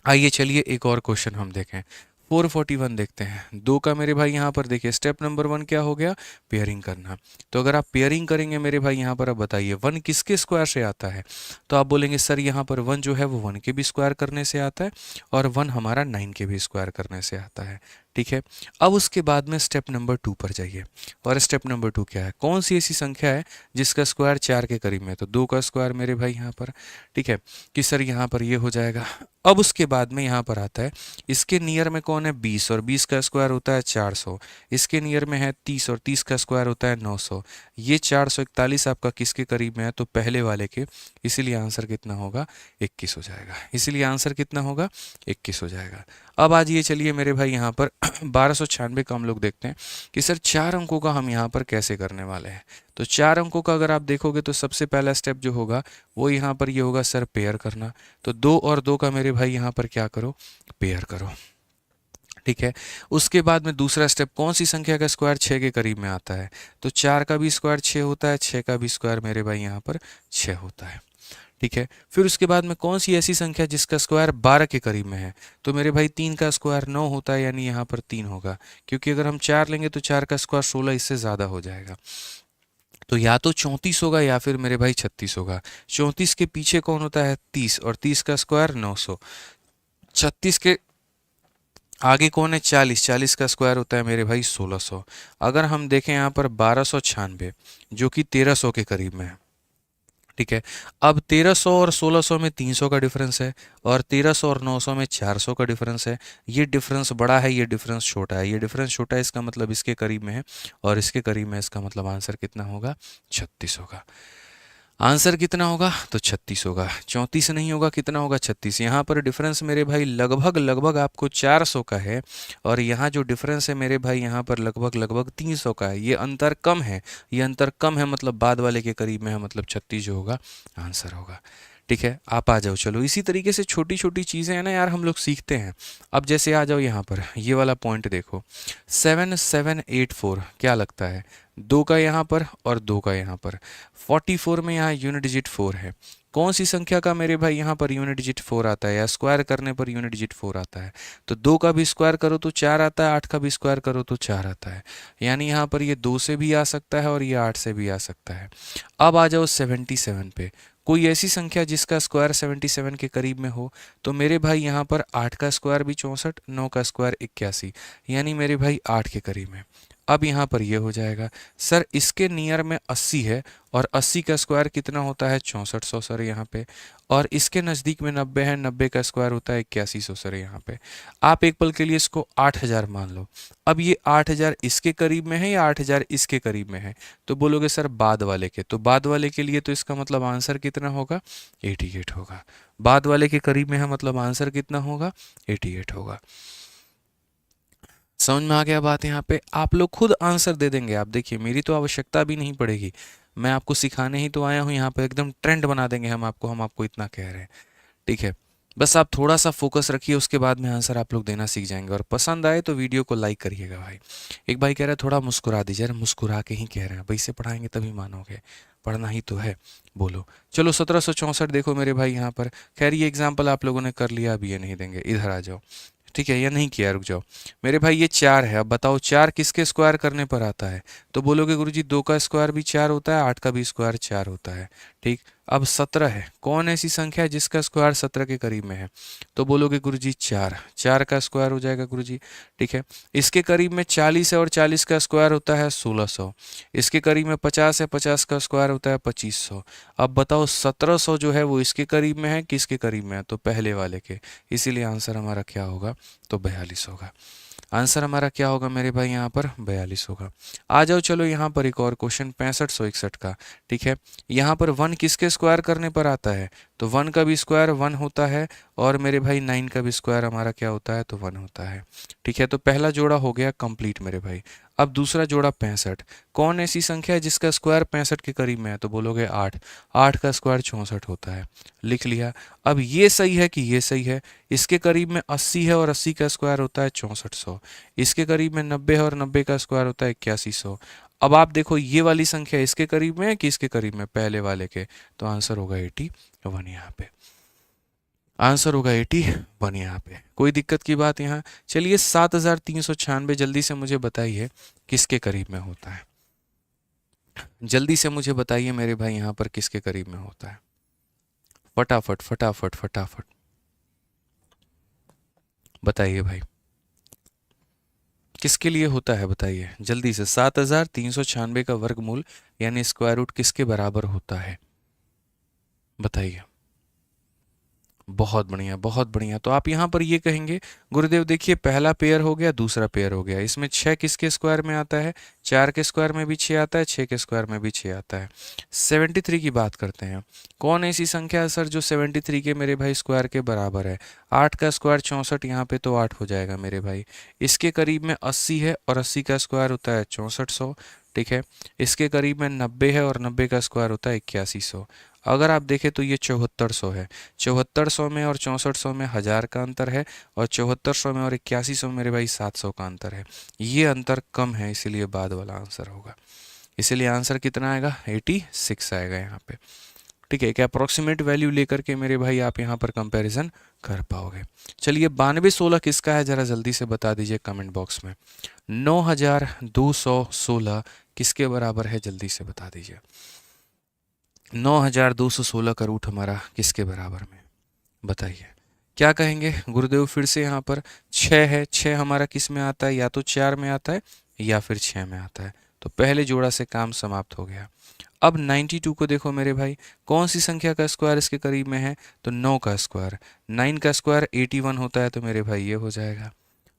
आइए चलिए एक और क्वेश्चन हम देखें। 441 देखते हैं। 2 का मेरे भाई यहाँ पर देखिए स्टेप नंबर 1 क्या हो गया, पेयरिंग करना। तो अगर आप पेयरिंग करेंगे मेरे भाई यहाँ पर, अब बताइए 1 किसके स्क्वायर से आता है। तो आप बोलेंगे सर यहाँ पर 1 जो है वो 1 के भी स्क्वायर करने से आता है, और 1 हमारा 9 के भी स्क्वायर करने से आता है। ठीक है, अब उसके बाद में स्टेप नंबर 2 पर जाइए। और स्टेप नंबर 2 क्या है, कौन सी ऐसी संख्या है जिसका स्क्वायर 4 के करीब में है। तो 2 का स्क्वायर मेरे भाई यहाँ पर, ठीक है, कि सर यहाँ पर ये हो जाएगा। अब उसके बाद में यहाँ पर आता है, इसके नियर में कौन है, 20, और 20 का स्क्वायर होता है 400। इसके नियर में है 30, और 30 का स्क्वायर होता है 900। ये 441 आपका किसके करीब में है, तो पहले वाले के। इसीलिए आंसर कितना होगा, 21 हो जाएगा। इसीलिए आंसर कितना होगा, 21 हो जाएगा। अब आज ये चलिए मेरे भाई यहाँ पर 1296 का हम लोग देखते हैं कि सर 4 अंकों का हम यहाँ पर कैसे करने वाले हैं। तो 4 अंकों का अगर आप देखोगे तो सबसे पहला स्टेप जो होगा वो यहाँ पर ये होगा सर पेयर करना। तो 2 और 2 का मेरे भाई यहाँ पर क्या करो, पेयर करो। ठीक है, उसके बाद में दूसरा स्टेप, कौन सी संख्या का स्क्वायर 6 के करीब में आता है। तो 4 का भी स्क्वायर 6 होता है, 6 का भी स्क्वायर मेरे भाई यहाँ पर 6 होता है। ठीक है, फिर उसके बाद में कौन सी ऐसी संख्या जिसका स्क्वायर 12 के करीब में है। तो मेरे भाई 3 का स्क्वायर 9 होता है, यानी यहाँ पर 3 होगा, क्योंकि अगर हम 4 लेंगे तो 4 का स्क्वायर 16, इससे ज़्यादा हो जाएगा। तो या तो 34 होगा या फिर मेरे भाई 36 होगा। 34 के पीछे कौन होता है, 30, और 30 का स्क्वायर 900। 36 के आगे कौन है, 40, 40 का स्क्वायर होता है मेरे भाई 1600। अगर हम देखें यहाँ पर 1296 जो कि 1300 के करीब में है। ठीक है, अब 1300 और 1600 में 300 का डिफरेंस है, और 1300 और 900 में 400 का डिफरेंस है। ये डिफरेंस बड़ा है, ये डिफरेंस छोटा है। ये डिफरेंस छोटा है, इसका मतलब इसके करीब में है, और इसके करीब में, इसका मतलब आंसर कितना होगा, 36 होगा। आंसर कितना होगा, तो 36 होगा। 34 नहीं होगा, कितना होगा, 36। यहाँ पर डिफरेंस मेरे भाई लगभग लगभग आपको 400 का है, और यहाँ जो डिफरेंस है मेरे भाई यहाँ पर लगभग लगभग 300 का है। ये अंतर कम है, ये अंतर कम है, मतलब बाद वाले के करीब में है, मतलब 36 जो होगा आंसर होगा। ठीक है, आप आ जाओ। चलो इसी तरीके से छोटी छोटी चीज़ें हैं ना यार, हम लोग सीखते हैं। अब जैसे आ जाओ यहाँ पर, ये वाला पॉइंट देखो, 7784 क्या लगता है, 2 का यहाँ पर और 2 का यहाँ पर। 44 में यहाँ यूनिट डिजिट 4 है। कौन सी संख्या का मेरे भाई यहाँ पर यूनिट डिजिट 4 आता है, या स्क्वायर करने पर यूनिट डिजिट 4 आता है। तो 2 का भी स्क्वायर करो तो 4 आता है, 8 का भी स्क्वायर करो तो 4 आता है। यानी यहाँ पर ये 2 से भी आ सकता है और ये 8 से भी आ सकता है। अब आ जाओ 77 पे, कोई ऐसी संख्या जिसका स्क्वायर 77 के करीब में हो। तो मेरे भाई यहाँ पर 8 का स्क्वायर भी 64, 9 का स्क्वायर 81, यानी मेरे भाई 8 के करीब में। अब यहाँ पर ये हो जाएगा सर, इसके नियर में 80 है और 80 का स्क्वायर कितना होता है 6400 सर यहाँ पे, और इसके नज़दीक में 90 है, 90 का स्क्वायर होता है 8100 सर यहाँ पे। आप एक पल के लिए इसको 8000 मान लो। अब ये 8000 इसके करीब में है या 8000 इसके करीब में है, तो बोलोगे सर बाद वाले के, तो बाद वाले के लिए तो इसका मतलब आंसर कितना होगा 88 होगा। बाद वाले के करीब में है मतलब आंसर कितना होगा 88 होगा। समझ में आ गया बात? यहाँ पे आप लोग खुद आंसर दे देंगे। आप देखिए मेरी तो आवश्यकता भी नहीं पड़ेगी, मैं आपको सिखाने ही तो आया हूँ यहाँ पे, एकदम ट्रेंड बना देंगे हम आपको इतना कह रहे हैं। ठीक है, बस आप थोड़ा सा फोकस रखिए, उसके बाद में आंसर आप लोग देना सीख जाएंगे। और पसंद आए तो वीडियो को लाइक करिएगा भाई। एक भाई कह रहा है थोड़ा मुस्कुरा दीजिए। अरे मुस्कुरा के ही कह रहे हैं भाई, से पढ़ाएंगे तभी मानोगे, पढ़ना ही तो है। बोलो चलो 1764 देखो मेरे भाई यहाँ पर। खैर ये एग्जाम्पल आप लोगों ने कर लिया, अभी ये नहीं देंगे, इधर आ जाओ। ठीक है, या नहीं किया, रुक जाओ मेरे भाई। ये 4 है, अब बताओ 4 किसके स्क्वायर करने पर आता है, तो बोलोगे गुरुजी 2 का स्क्वायर भी 4 होता है, 8 का भी स्क्वायर 4 होता है। ठीक, अब 17 है, कौन ऐसी संख्या है जिसका स्क्वायर 17 के करीब में है, तो बोलोगे गुरुजी 4, 4 का स्क्वायर हो जाएगा गुरुजी। ठीक है, इसके करीब में 40 है और 40 का स्क्वायर होता है 1600। इसके करीब में 50 है, 50 का स्क्वायर होता है 2500। अब बताओ 1700 जो है वो इसके करीब में है, किसके करीब में है, तो पहले वाले के, इसीलिए आंसर हमारा क्या होगा, तो 42 होगा। आंसर हमारा क्या होगा मेरे भाई यहाँ पर 42 होगा। आ जाओ चलो यहाँ पर एक और क्वेश्चन 6561 का। ठीक है, यहाँ पर 1 किसके स्क्वायर करने पर आता है, तो 1 का भी स्क्वायर 1 होता है, और मेरे भाई 9 का भी स्क्वायर हमारा क्या होता है, तो 1 होता है। ठीक है, तो पहला जोड़ा हो गया कंप्लीट मेरे भाई। अब दूसरा जोड़ा 65, कौन ऐसी संख्या है जिसका स्क्वायर 65 के करीब में है, तो बोलोगे 8, 8 का स्क्वायर 64 होता है। लिख लिया। अब ये सही है कि ये सही है, इसके करीब में 80 है और 80 का स्क्वायर होता है 6400। इसके करीब में 90 है और 90 का स्क्वायर होता है 8100। अब आप देखो ये वाली संख्या इसके करीब में है कि इसके करीब में, पहले वाले के, तो आंसर होगा 81 यहाँ पे। आंसर होगा 81 यहाँ पे। कोई दिक्कत की बात यहाँ? चलिए 7396 जल्दी से मुझे बताइए किसके करीब में होता है, जल्दी से मुझे बताइए मेरे भाई यहाँ पर किसके करीब में होता है, फटाफट फटाफट फटाफट बताइए भाई, किसके लिए होता है बताइए जल्दी से। 7396 का वर्गमूल यानी स्क्वायर रूट किसके बराबर होता है, बताइए। बहुत बढ़िया बहुत बढ़िया। तो आप यहाँ पर ये कहेंगे गुरुदेव देखिए पहला पेयर हो गया, दूसरा पेयर हो गया, इसमें 6 किसके स्क्वायर में आता है, 4 के स्क्वायर में भी 6 आता है, 6 के स्क्वायर में भी 6 आता है। 73 की बात करते हैं, कौन ऐसी संख्या है सर जो 73 के मेरे भाई स्क्वायर के बराबर है, 8 का स्क्वायर 64, यहाँ पे तो 8 हो जाएगा मेरे भाई। इसके करीब में 80 है और 80 का स्क्वायर होता है 6400। ठीक है, इसके करीब में 90 है और 90 का स्क्वायर होता है 8100। अगर आप देखें तो ये 7400 है, 7400 में और 6400 में 1000 का अंतर है, और 7400 में और 8100 में मेरे भाई 700 का अंतर है। ये अंतर कम है, इसीलिए बाद वाला आंसर होगा। इसीलिए आंसर कितना आएगा 86 आएगा यहाँ पे। ठीक है, एक अप्रोक्सीमेट वैल्यू लेकर के मेरे भाई आप यहाँ पर कंपैरिजन कर पाओगे। चलिए 9216 किसका है जरा जल्दी से बता दीजिए कमेंट बॉक्स में। 9216 किसके बराबर है जल्दी से बता दीजिए। 9216 का रूट हमारा किसके बराबर में, बताइए। क्या कहेंगे गुरुदेव फिर से यहाँ पर 6 है, 6 हमारा किस में आता है, या तो 4 में आता है या फिर 6 में आता है, तो पहले जोड़ा से काम समाप्त हो गया। अब 92 को देखो मेरे भाई, कौन सी संख्या का स्क्वायर इसके करीब में है, तो 9 का स्क्वायर, 9 का स्क्वायर 81 होता है, तो मेरे भाई ये हो जाएगा।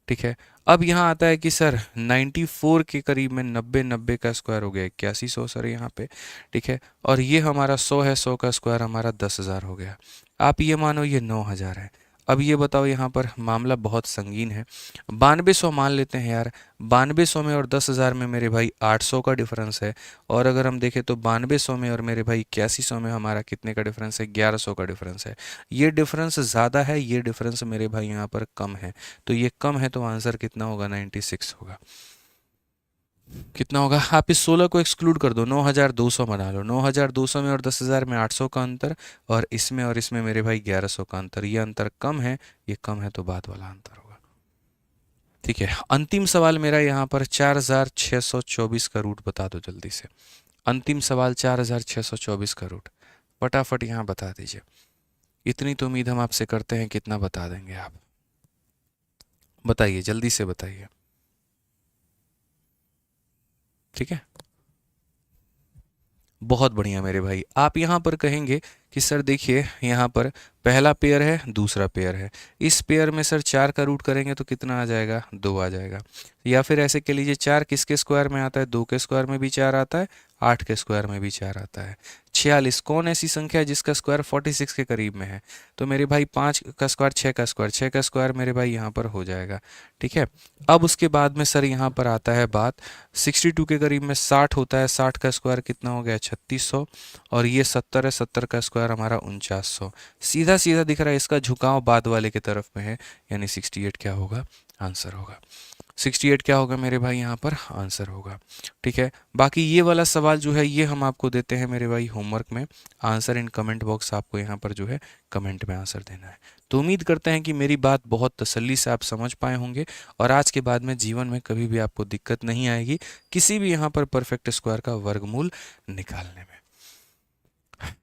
ठीक है, अब यहाँ आता है कि सर 94 के करीब में 90, 90 का स्क्वायर हो गया 8100 सर यहाँ पे। ठीक है, और ये हमारा 100 है, 100 का स्क्वायर हमारा 10,000 हो गया। आप ये मानो ये 9000 है। अब ये बताओ यहाँ पर मामला बहुत संगीन है। 9200 मान लेते हैं यार, 9200 में और 10,000 में मेरे भाई 800 का डिफरेंस है। और अगर हम देखें तो 9200 में और मेरे भाई 8100 में हमारा कितने का डिफरेंस है, 1100 का डिफरेंस है। ये डिफरेंस ज़्यादा है, ये डिफरेंस मेरे भाई यहाँ पर कम है, तो ये कम है, तो आंसर कितना होगा 96 होगा। कितना होगा, आप इस 16 को एक्सक्लूड कर दो, 9200 बना लो। 9200 में और 10,000 में 800 का अंतर, और इसमें मेरे भाई 1100 का अंतर। ये अंतर कम है, ये कम है, तो बाद वाला अंतर होगा। ठीक है, अंतिम सवाल मेरा यहाँ पर 4624 का रूट बता दो जल्दी से। अंतिम सवाल 4624 का रूट फटाफट यहाँ बता दीजिए। इतनी तो उम्मीद हम आपसे करते हैं, कितना बता देंगे आप, बताइए जल्दी से बताइए। ठीक है, बहुत बढ़िया मेरे भाई। आप यहाँ पर कहेंगे कि सर देखिए यहाँ पर पहला पेयर है, दूसरा पेयर है, इस पेयर में सर 4 का रूट करेंगे तो कितना आ जाएगा, 2 आ जाएगा। या फिर ऐसे कह लीजिए 4 किसके स्क्वायर में आता है, 2 के स्क्वायर में भी 4 आता है, 8 के स्क्वायर में भी 4 आता है। 46 कौन ऐसी संख्या है जिसका स्क्वायर 46 के करीब में है, तो मेरे भाई 5 का स्क्वायर 6 का स्क्वायर, 6 का स्क्वायर मेरे भाई यहाँ पर हो जाएगा। ठीक है, अब उसके बाद में सर यहाँ पर आता है बात 62 के करीब में 60 होता है, 60 का स्क्वायर कितना हो गया 3600, और ये 70 है, 70 का स्क्वायर हमारा 4900। सीधा सीधा दिख रहा है, इसका झुकाव बाद वाले की तरफ में है, यानी 68 क्या होगा, आंसर होगा। 68 क्या होगा मेरे भाई यहाँ पर, आंसर होगा। ठीक है, बाकी ये वाला सवाल जो है ये हम आपको देते हैं मेरे भाई होमवर्क में, आंसर इन कमेंट बॉक्स आपको यहाँ पर जो है कमेंट में आंसर देना है। तो उम्मीद करते हैं कि मेरी बात बहुत तसल्ली से आप समझ पाए होंगे, और आज के बाद में जीवन में कभी भी आपको दिक्कत नहीं आएगी किसी भी यहाँ पर परफेक्ट स्क्वायर का वर्गमूल निकालने में,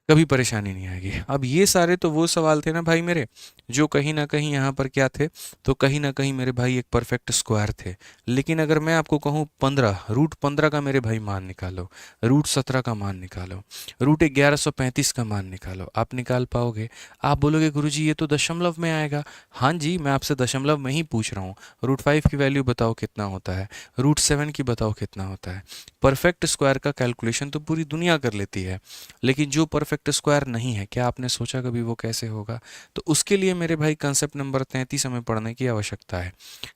कभी परेशानी नहीं आएगी। अब ये सारे तो वो सवाल थे ना भाई मेरे, जो कहीं ना कहीं यहाँ पर क्या थे, तो कहीं ना कहीं मेरे भाई एक परफेक्ट स्क्वायर थे। लेकिन अगर मैं आपको कहूँ 15, रूट 15 का मेरे भाई मान निकालो, रूट 17 का मान निकालो, रूट 1135 का मान निकालो, आप निकाल पाओगे? आप बोलोगे गुरुजी ये तो दशमलव में आएगा। हाँ जी, मैं आपसे दशमलव में ही पूछ रहा हूँ। रूट 5 की वैल्यू बताओ कितना होता है, रूट 7 की बताओ कितना होता है। परफेक्ट स्क्वायर का कैलकुलेशन तो पूरी दुनिया कर लेती है, लेकिन जो परफेक्ट स्क्वायर नहीं है, क्या आपने सोचा कभी वो कैसे होगा? तो उसके लिए मेरे भाई कंसेप्ट नंबर 33 हमें पढ़ने की आवश्यकता है।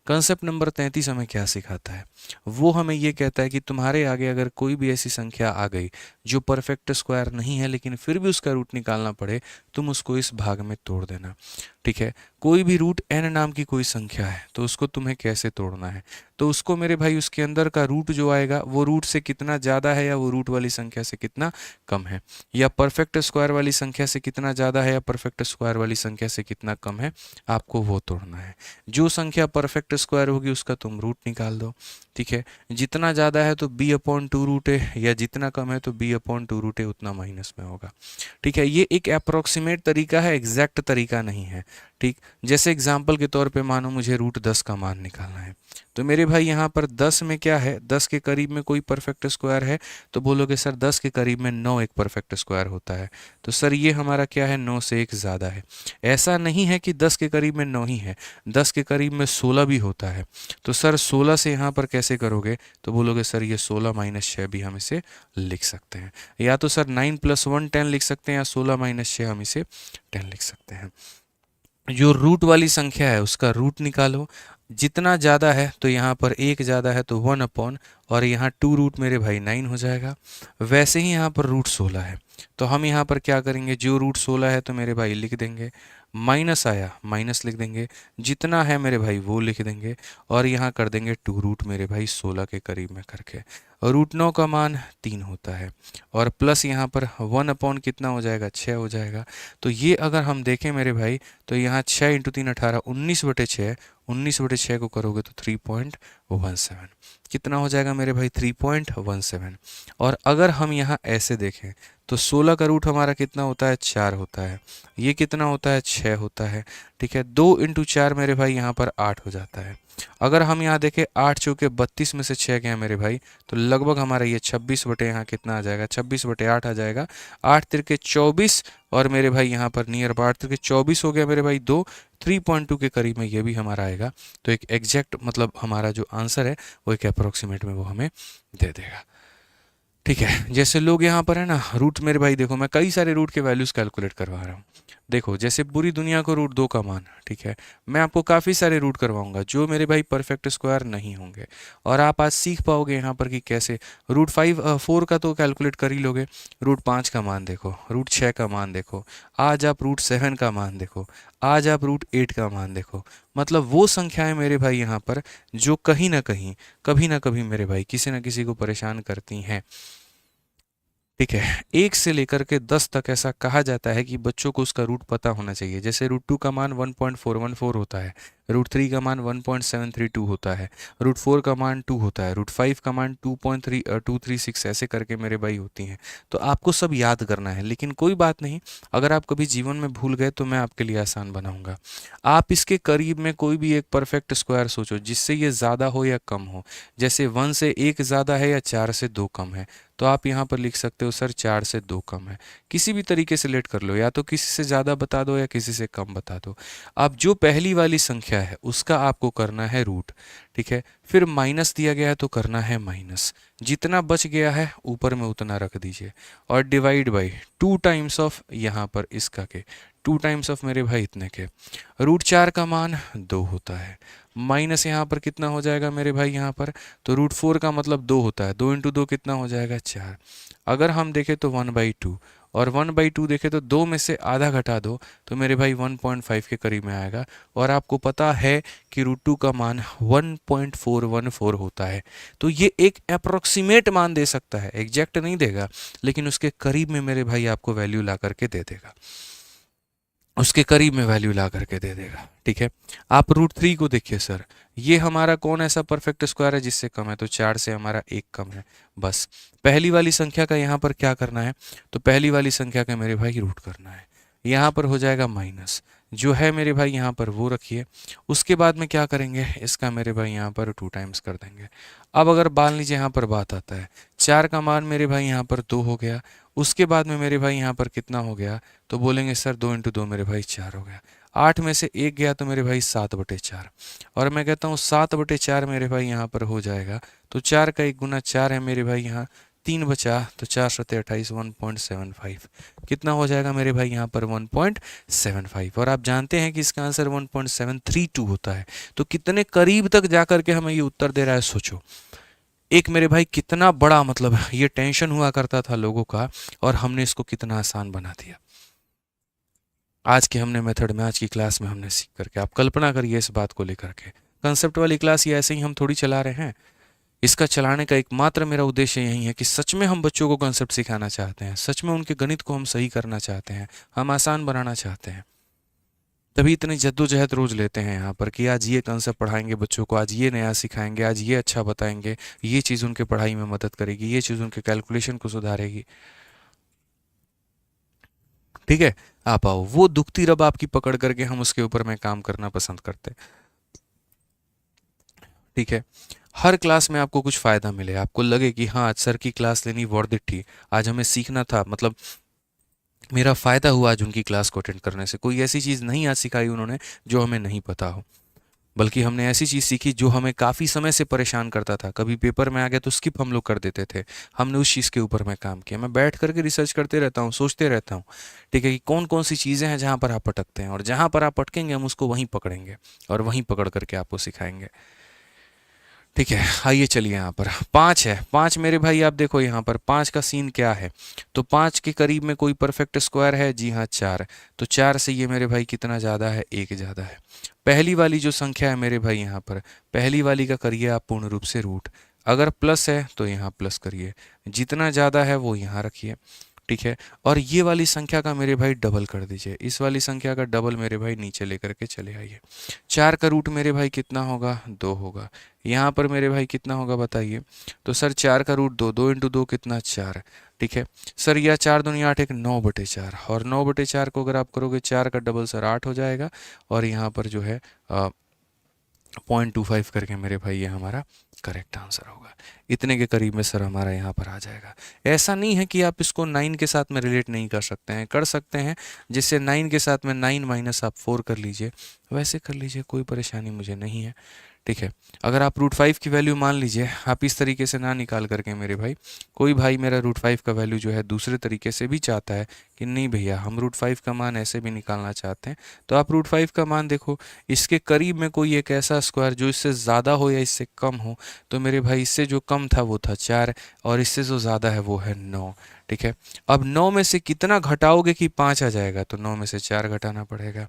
कंसेप्ट नंबर 33 हमें क्या सिखाता है? वो हमें ये कहता है कि तुम्हारे आगे अगर कोई भी ऐसी संख्या आ गई जो परफेक्ट स्क्वायर नहीं है, लेकिन फिर भी उसका रूट निकालना पड़े, तुम उसको इस भाग में तोड़ देना। ठीक है, कोई भी रूट n नाम की कोई संख्या है तो उसको तुम्हें कैसे तोड़ना है? तो उसको मेरे भाई उसके अंदर का रूट जो आएगा वो रूट से कितना ज़्यादा है या वो रूट वाली संख्या से कितना कम है, या परफेक्ट स्क्वायर वाली संख्या से कितना ज़्यादा है या परफेक्ट स्क्वायर वाली संख्या से कितना कम है, आपको वो तोड़ना है। जो संख्या परफेक्ट स्क्वायर होगी उसका तुम रूट निकाल दो। ठीक है, जितना ज़्यादा है तो b/2 रूट है, या जितना कम है तो b/2 रूट है, उतना माइनस में होगा। ठीक है, ये एक अप्रोक्सीमेट तरीका है, एग्जैक्ट तरीका नहीं है। ठीक, जैसे एग्जाम्पल के तौर पे मानो मुझे रूट 10 का मान निकालना है, तो मेरे भाई यहाँ पर 10 में क्या है, 10 के करीब में कोई परफेक्ट स्क्वायर है, तो बोलोगे सर 10 के करीब में 9 एक परफेक्ट स्क्वायर होता है, तो सर ये हमारा क्या है, 9 से 1 ज़्यादा है। ऐसा नहीं है कि 10 के करीब में 9 ही है, 10 के करीब में 16 भी होता है, तो सर 16 से यहाँ पर कैसे करोगे, तो बोलोगे सर ये 16 - 6 भी हम इसे लिख सकते हैं, या तो सर 9 + 1 10 लिख सकते हैं, या 16 - 6 हम इसे 10 लिख सकते हैं। जो रूट वाली संख्या है उसका रूट निकालो, जितना ज़्यादा है तो यहाँ पर 1 ज़्यादा है तो 1/, और यहाँ 2 रूट मेरे भाई 9 हो जाएगा। वैसे ही यहाँ पर रूट 16 है, तो हम यहाँ पर क्या करेंगे, जो रूट 16 है तो मेरे भाई लिख देंगे, माइनस आया माइनस लिख देंगे, जितना है मेरे भाई वो लिख देंगे, और यहाँ कर देंगे 2 रूट मेरे भाई 16 के करीब में करके, और रूट 9 का मान 3 होता है, और प्लस यहाँ पर 1/, कितना हो जाएगा, 6 हो जाएगा। तो ये अगर हम देखें मेरे भाई, तो यहाँ 6 × 3 18, 19/6, 19/6 को करोगे तो 3.17, कितना हो जाएगा मेरे भाई, 3.17। और अगर हम यहाँ ऐसे देखें तो 16 का रूट हमारा कितना होता है, 4 होता है, ये कितना होता है, 6 होता है। ठीक है, 2 × 4 मेरे भाई यहाँ पर 8 हो जाता है। अगर हम यहाँ देखें 8 चौके 32 में से 6 गए मेरे भाई, तो लगभग हमारा ये 26 बटे यहाँ कितना आ जाएगा, 26/8 आ जाएगा। 8 तिरके 24, और मेरे भाई यहाँ पर नियर अबाउट 8 तिरके 24 हो गया मेरे भाई 2, 3.2 के करीब में ये भी हमारा आएगा। तो एक एग्जैक्ट मतलब हमारा जो आंसर है वो एक अप्रोक्सीमेट में वो हमें दे देगा। ठीक है, जैसे लोग यहाँ पर है ना रूट, मेरे भाई देखो मैं कई सारे रूट के वैल्यूज़ कैलकुलेट करवा रहा हूँ। देखो जैसे पूरी दुनिया को रूट 2 का मान, ठीक है, मैं आपको काफ़ी सारे रूट करवाऊंगा जो मेरे भाई परफेक्ट स्क्वायर नहीं होंगे, और आप आज सीख पाओगे यहाँ पर कि कैसे रूट 4 का तो कैलकुलेट कर ही लोगे, रूट 5 का मान देखो, रूट 6 का मान देखो, आज आप रूट 7 का मान देखो, आज आप रूट 8 का मान देखो। मतलब वो संख्याएं मेरे भाई यहाँ पर जो कहीं ना कहीं कभी ना कभी मेरे भाई किसी न किसी को परेशान करती हैं। ठीक है, 1 से लेकर के 10 तक ऐसा कहा जाता है कि बच्चों को उसका रूट पता होना चाहिए। जैसे रूट 2 का मान 1.414 होता है, √3 का मान 1.732 होता है, √4 का मान 2 होता है, √5 का मान 2.236 ऐसे करके मेरे भाई होती हैं। तो आपको सब याद करना है, लेकिन कोई बात नहीं, अगर आप कभी जीवन में भूल गए तो मैं आपके लिए आसान बनाऊंगा। आप इसके करीब में कोई भी एक परफेक्ट स्क्वायर सोचो जिससे ये ज़्यादा हो या कम हो, जैसे 1 से 1 ज़्यादा है या 4 से 2 कम है, तो आप यहाँ पर लिख सकते हो सर 4 से 2 कम है। किसी भी तरीके से लेट कर लो, या तो किसी से ज़्यादा बता दो या किसी से कम बता दो। अब जो पहली वाली संख्या है उसका आपको करना है रूट, ठीक है। फिर माइनस दिया गया है तो करना है माइनस, जितना बच गया है ऊपर में उतना रख दीजिए, और डिवाइड बाई 2 टाइम्स ऑफ यहाँ पर इसका के 2 टाइम्स ऑफ मेरे भाई इतने के, √4 का मान 2 होता है, माइनस यहाँ पर कितना हो जाएगा मेरे भाई यहाँ पर, तो √4 का मतलब 2 होता है, 2 इंटू 2 कितना हो जाएगा 4। अगर हम देखें तो 1/2, और 1/2 देखें तो 2 में से आधा घटा दो तो मेरे भाई 1.5 के करीब में आएगा, और आपको पता है कि √2 का मान 1.414 होता है। तो ये एक अप्रोक्सीमेट मान दे सकता है, एग्जैक्ट नहीं देगा, लेकिन उसके करीब में मेरे भाई आपको वैल्यू ला करके दे देगा, उसके करीब में वैल्यू ला करके दे देगा, ठीक है। आप √3 को देखिए सर, ये हमारा कौन ऐसा परफेक्ट स्क्वायर है जिससे कम है, तो 4 से हमारा 1 कम है। बस पहली वाली संख्या का यहाँ पर क्या करना है, तो पहली वाली संख्या का मेरे भाई रूट करना है, यहाँ पर हो जाएगा माइनस, जो है मेरे भाई यहाँ पर वो रखिए। उसके बाद में क्या करेंगे, इसका मेरे भाई यहाँ पर 2 टाइम्स कर देंगे। अब अगर मान लीजिए यहाँ पर बात आता है, 4 का मान मेरे भाई यहाँ पर 2 हो गया, उसके बाद में मेरे भाई यहाँ पर कितना हो गया, तो बोलेंगे सर 2 इंटू 2 मेरे भाई 4 हो गया, 8 में से 1 गया तो मेरे भाई 7/4, और मैं कहता हूँ 7/4 मेरे भाई यहाँ पर हो जाएगा, तो 4 का 1 गुना 4 है मेरे भाई यहाँ, 3 बचा तो 4 सत्ते 28, 1.75 कितना हो जाएगा मेरे भाई यहाँ पर 1.75, और आप जानते हैं कि इसका आंसर 1.732 होता है। तो कितने करीब तक जा करके हमें ये उत्तर दे रहा है, सोचो। एक मेरे भाई कितना बड़ा, मतलब ये टेंशन हुआ करता था लोगों का, और हमने इसको कितना आसान बना दिया आज के हमने मेथड में, आज की क्लास में हमने सीख करके। आप कल्पना करिए इस बात को लेकर के, कंसेप्ट वाली क्लास ये ऐसे ही हम थोड़ी चला रहे हैं। इसका चलाने का एकमात्र मेरा उद्देश्य यही है कि सच में हम बच्चों को कंसेप्ट सिखाना चाहते हैं, सच में उनके गणित को हम सही करना चाहते हैं, हम आसान बनाना चाहते हैं। तभी इतनी जद्दोजहद रोज लेते हैं यहाँ पर कि आज ये कंसेप्ट पढ़ाएंगे बच्चों को, आज ये नया सिखाएंगे, आज ये अच्छा बताएंगे, ये चीज़ उनके पढ़ाई में मदद करेगी, ये चीज़ उनके कैलकुलेशन को सुधारेगी, ठीक है। आप आओ, वो दुखती रब आपकी पकड़ करके हम उसके ऊपर में काम करना पसंद करते हैं, ठीक है। हर क्लास में आपको कुछ फ़ायदा मिले, आपको लगे कि हाँ आज सर की क्लास लेनी वर्थ इट थी, आज हमें सीखना था, मतलब मेरा फ़ायदा हुआ आज उनकी क्लास को अटेंड करने से। कोई ऐसी चीज़ नहीं आज सिखाई उन्होंने जो हमें नहीं पता हो, बल्कि हमने ऐसी चीज़ सीखी जो हमें काफ़ी समय से परेशान करता था, कभी पेपर में आ गया तो स्किप हम लोग कर देते थे, हमने उस चीज़ के ऊपर में काम किया। मैं बैठ करके रिसर्च करते रहता हूँ, सोचते रहता हूँ, ठीक है, कि कौन कौन सी चीज़ें हैं जहाँ पर आप अटकते हैं, और जहाँ पर आप अटकेंगे हम उसको वहीं पकड़ेंगे और वहीं पकड़ करके आपको सिखाएंगे, ठीक है। आइए चलिए, यहाँ पर 5 है, 5 मेरे भाई आप देखो यहाँ पर 5 का सीन क्या है, तो 5 के करीब में कोई परफेक्ट स्क्वायर है, जी हाँ 4, तो 4 से ये मेरे भाई कितना ज़्यादा है, 1 ज़्यादा है। पहली वाली जो संख्या है मेरे भाई यहाँ पर, पहली वाली का करिए आप पूर्ण रूप से रूट, अगर प्लस है तो यहाँ प्लस करिए, जितना ज़्यादा है वो यहाँ रखिए, ठीक है। और ये वाली संख्या का मेरे भाई डबल कर दीजिए, इस वाली संख्या का डबल मेरे भाई नीचे लेकर के चले आइए। 4 का रूट मेरे भाई कितना होगा, 2 होगा। यहाँ पर मेरे भाई कितना होगा बताइए, तो सर 4 का रूट 2, 2 इंटू 2 कितना 4, ठीक है। सर यह 4 दूनी 8, एक 9/4, और 9/4 को अगर आप करोगे 4 का डबल सर 8 हो जाएगा, और यहाँ पर जो है 0.25 करके मेरे भाई ये हमारा करेक्ट आंसर होगा। इतने के करीब में सर हमारा यहाँ पर आ जाएगा। ऐसा नहीं है कि आप इसको 9 के साथ में रिलेट नहीं कर सकते हैं, कर सकते हैं, जिससे 9 के साथ में 9 माइनस आप 4 कर लीजिए, वैसे कर लीजिए, कोई परेशानी मुझे नहीं है, ठीक है। अगर आप √5 की वैल्यू मान लीजिए, आप इस तरीके से ना निकाल करके मेरे भाई, कोई भाई मेरा √5 का वैल्यू जो है दूसरे तरीके से भी चाहता है कि नहीं भैया हम √5 का मान ऐसे भी निकालना चाहते हैं, तो आप √5 का मान देखो, इसके करीब में कोई एक ऐसा स्क्वायर जो इससे ज़्यादा हो या इससे कम हो, तो मेरे भाई इससे जो कम था वो था 4, और इससे जो ज़्यादा है वो है 9, ठीक है। अब 9 में से कितना घटाओगे कि 5 आ जाएगा, तो 9 में से 4 घटाना पड़ेगा,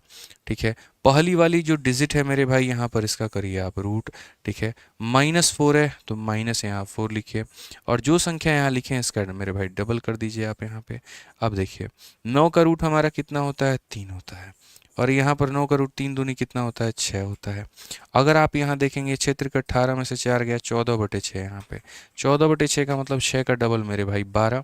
ठीक है। पहली वाली जो डिजिट है मेरे भाई यहाँ पर, इसका करिए आप रूट, ठीक है। -4 है तो माइनस यहाँ 4 लिखिए, और जो संख्या यहाँ लिखे हैं इसका मेरे भाई डबल कर दीजिए आप यहाँ पे। अब देखिए 9 का रूट हमारा कितना होता है, 3 होता है, और यहाँ पर 9 का रूट 3 दूनी कितना होता है, 6 होता है। अगर आप यहाँ देखेंगे क्षेत्र का 18 में से 4 गया, 14/6 यहाँ पे। 14/6 का मतलब 6 का डबल मेरे भाई 12।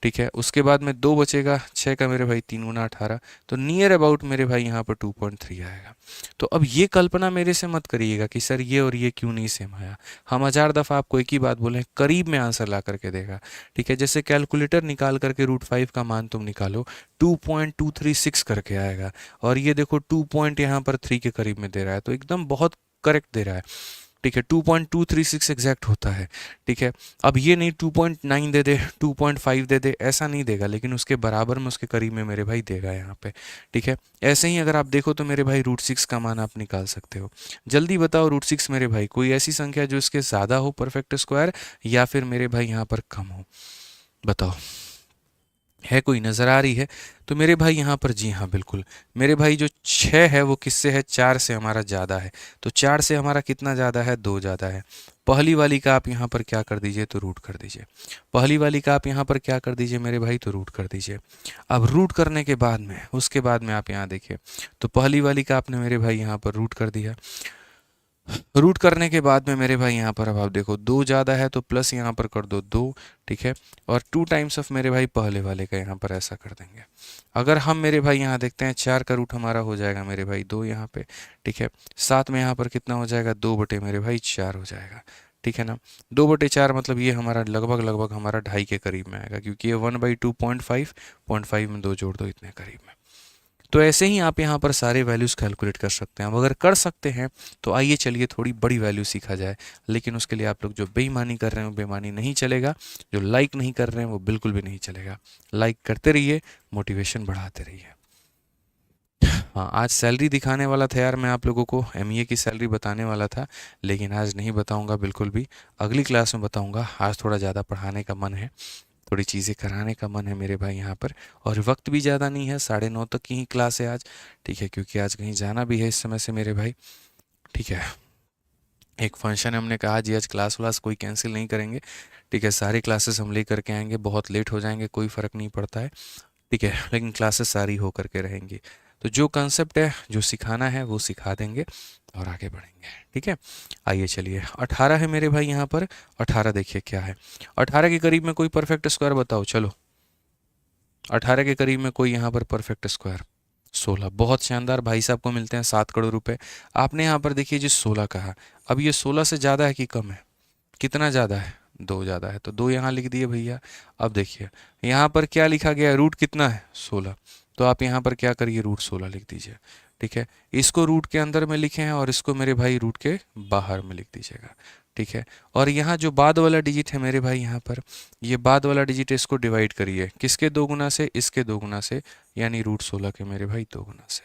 ठीक है, उसके बाद में 2 बचेगा, 6 का मेरे भाई 3 गुना 18, तो नियर अबाउट मेरे भाई यहाँ पर 2.3 आएगा। तो अब ये कल्पना मेरे से मत करिएगा कि सर ये और ये क्यों नहीं सेम आया। हम हजार दफ़ा आपको एक ही बात बोले, करीब में आंसर ला करके देगा। ठीक है, जैसे कैलकुलेटर निकाल करके √5 का मान तुम निकालो, 2.236 करके आएगा, और ये देखो 2 पॉइंट यहाँ पर 3 के करीब में दे रहा है, तो एकदम बहुत करेक्ट दे रहा है। ठीक है, 2.236 एग्जैक्ट होता है। ठीक है, अब ये नहीं 2.9 दे दे, 2.5 दे दे, ऐसा नहीं देगा, लेकिन उसके बराबर में, उसके करीब में मेरे भाई देगा यहाँ पे। ठीक है, ऐसे ही अगर आप देखो तो मेरे भाई √6 का मान आप निकाल सकते हो। जल्दी बताओ √6 मेरे भाई कोई ऐसी संख्या जो इसके ज़्यादा हो परफेक्ट स्क्वायर, या फिर मेरे भाई यहाँ पर कम हो, बताओ। है कोई, नज़र आ रही है? तो मेरे भाई यहाँ पर जी हाँ बिल्कुल, मेरे भाई जो 6 है वो किससे है, 4 से हमारा ज़्यादा है। तो 4 से हमारा कितना ज़्यादा है, 2 ज़्यादा है। पहली वाली का आप यहाँ पर क्या कर दीजिए, तो रूट कर दीजिए। पहली वाली का आप यहाँ पर क्या कर दीजिए मेरे भाई, तो रूट कर दीजिए। अब रूट करने के बाद में, उसके बाद में आप यहाँ देखिए, तो पहली वाली का आपने मेरे भाई यहाँ पर रूट कर दिया। रूट करने के बाद में मेरे भाई यहाँ पर अब आप देखो 2 ज़्यादा है, तो प्लस यहाँ पर कर दो 2। ठीक है, और 2 टाइम्स ऑफ मेरे भाई पहले वाले का यहाँ पर ऐसा कर देंगे। अगर हम मेरे भाई यहाँ देखते हैं 4 का रूट हमारा हो जाएगा मेरे भाई 2 यहाँ पे। ठीक है, साथ में यहाँ पर कितना हो जाएगा, 2 बटे मेरे भाई 4 हो जाएगा। ठीक है ना, 2/4 मतलब ये हमारा लगभग लगभग हमारा 2.5 के करीब में आएगा, क्योंकि ये 1/2.5, 0.5 में 2 जोड़ दो, इतने करीब में। तो ऐसे ही आप यहाँ पर सारे वैल्यूज़ कैलकुलेट कर सकते हैं। अब अगर कर सकते हैं तो आइए चलिए थोड़ी बड़ी वैल्यू सीखा जाए, लेकिन उसके लिए आप लोग जो बेईमानी कर रहे हैं वो बेईमानी नहीं चलेगा, जो लाइक नहीं कर रहे हैं वो बिल्कुल भी नहीं चलेगा। लाइक करते रहिए, मोटिवेशन बढ़ाते रहिए। हाँ, आज सैलरी दिखाने वाला था यार, मैं आप लोगों को एमईए की सैलरी बताने वाला था, लेकिन आज नहीं बताऊंगा बिल्कुल भी, अगली क्लास में बताऊंगा। आज थोड़ा ज़्यादा पढ़ाने का मन है, थोड़ी चीज़ें कराने का मन है मेरे भाई यहाँ पर, और वक्त भी ज़्यादा नहीं है, 9:30 तक की ही क्लास है आज। ठीक है, क्योंकि आज कहीं जाना भी है इस समय से मेरे भाई। ठीक है, एक फंक्शन है, हमने कहा जी आज क्लास व्लास कोई कैंसिल नहीं करेंगे। ठीक है, सारी क्लासेस हम ले करके आएंगे, बहुत लेट हो जाएंगे कोई फ़र्क नहीं पड़ता है। ठीक है, लेकिन क्लासेस सारी हो करके रहेंगी। तो जो कंसेप्ट है, जो सिखाना है वो सिखा देंगे और आगे बढ़ेंगे। ठीक है, आइए चलिए, 18 है मेरे भाई यहाँ पर। 18 देखिए क्या है, 18 के करीब में कोई परफेक्ट स्क्वायर बताओ, चलो। 18 के करीब में कोई यहाँ पर परफेक्ट स्क्वायर, 16। बहुत शानदार, भाई साहब को मिलते हैं 7 करोड़ रुपए। आपने यहाँ पर देखिए जी 16 कहा, अब ये 16 से ज़्यादा है कि कम है, कितना ज़्यादा है, 2 ज़्यादा है, तो 2 यहाँ लिख दिए भैया। अब देखिए यहाँ पर क्या लिखा गया है, रूट कितना है, 16, तो आप यहाँ पर क्या करिए, √16 लिख दीजिए। ठीक है, इसको रूट के अंदर में लिखे हैं और इसको मेरे भाई रूट के बाहर में लिख दीजिएगा। ठीक है, और यहाँ जो बाद वाला डिजिट है मेरे भाई यहाँ पर, ये बाद वाला डिजिट है, इसको डिवाइड करिए, किसके 2 गुना से, इसके 2 गुना से, यानी √16 के मेरे भाई 2 गुना से।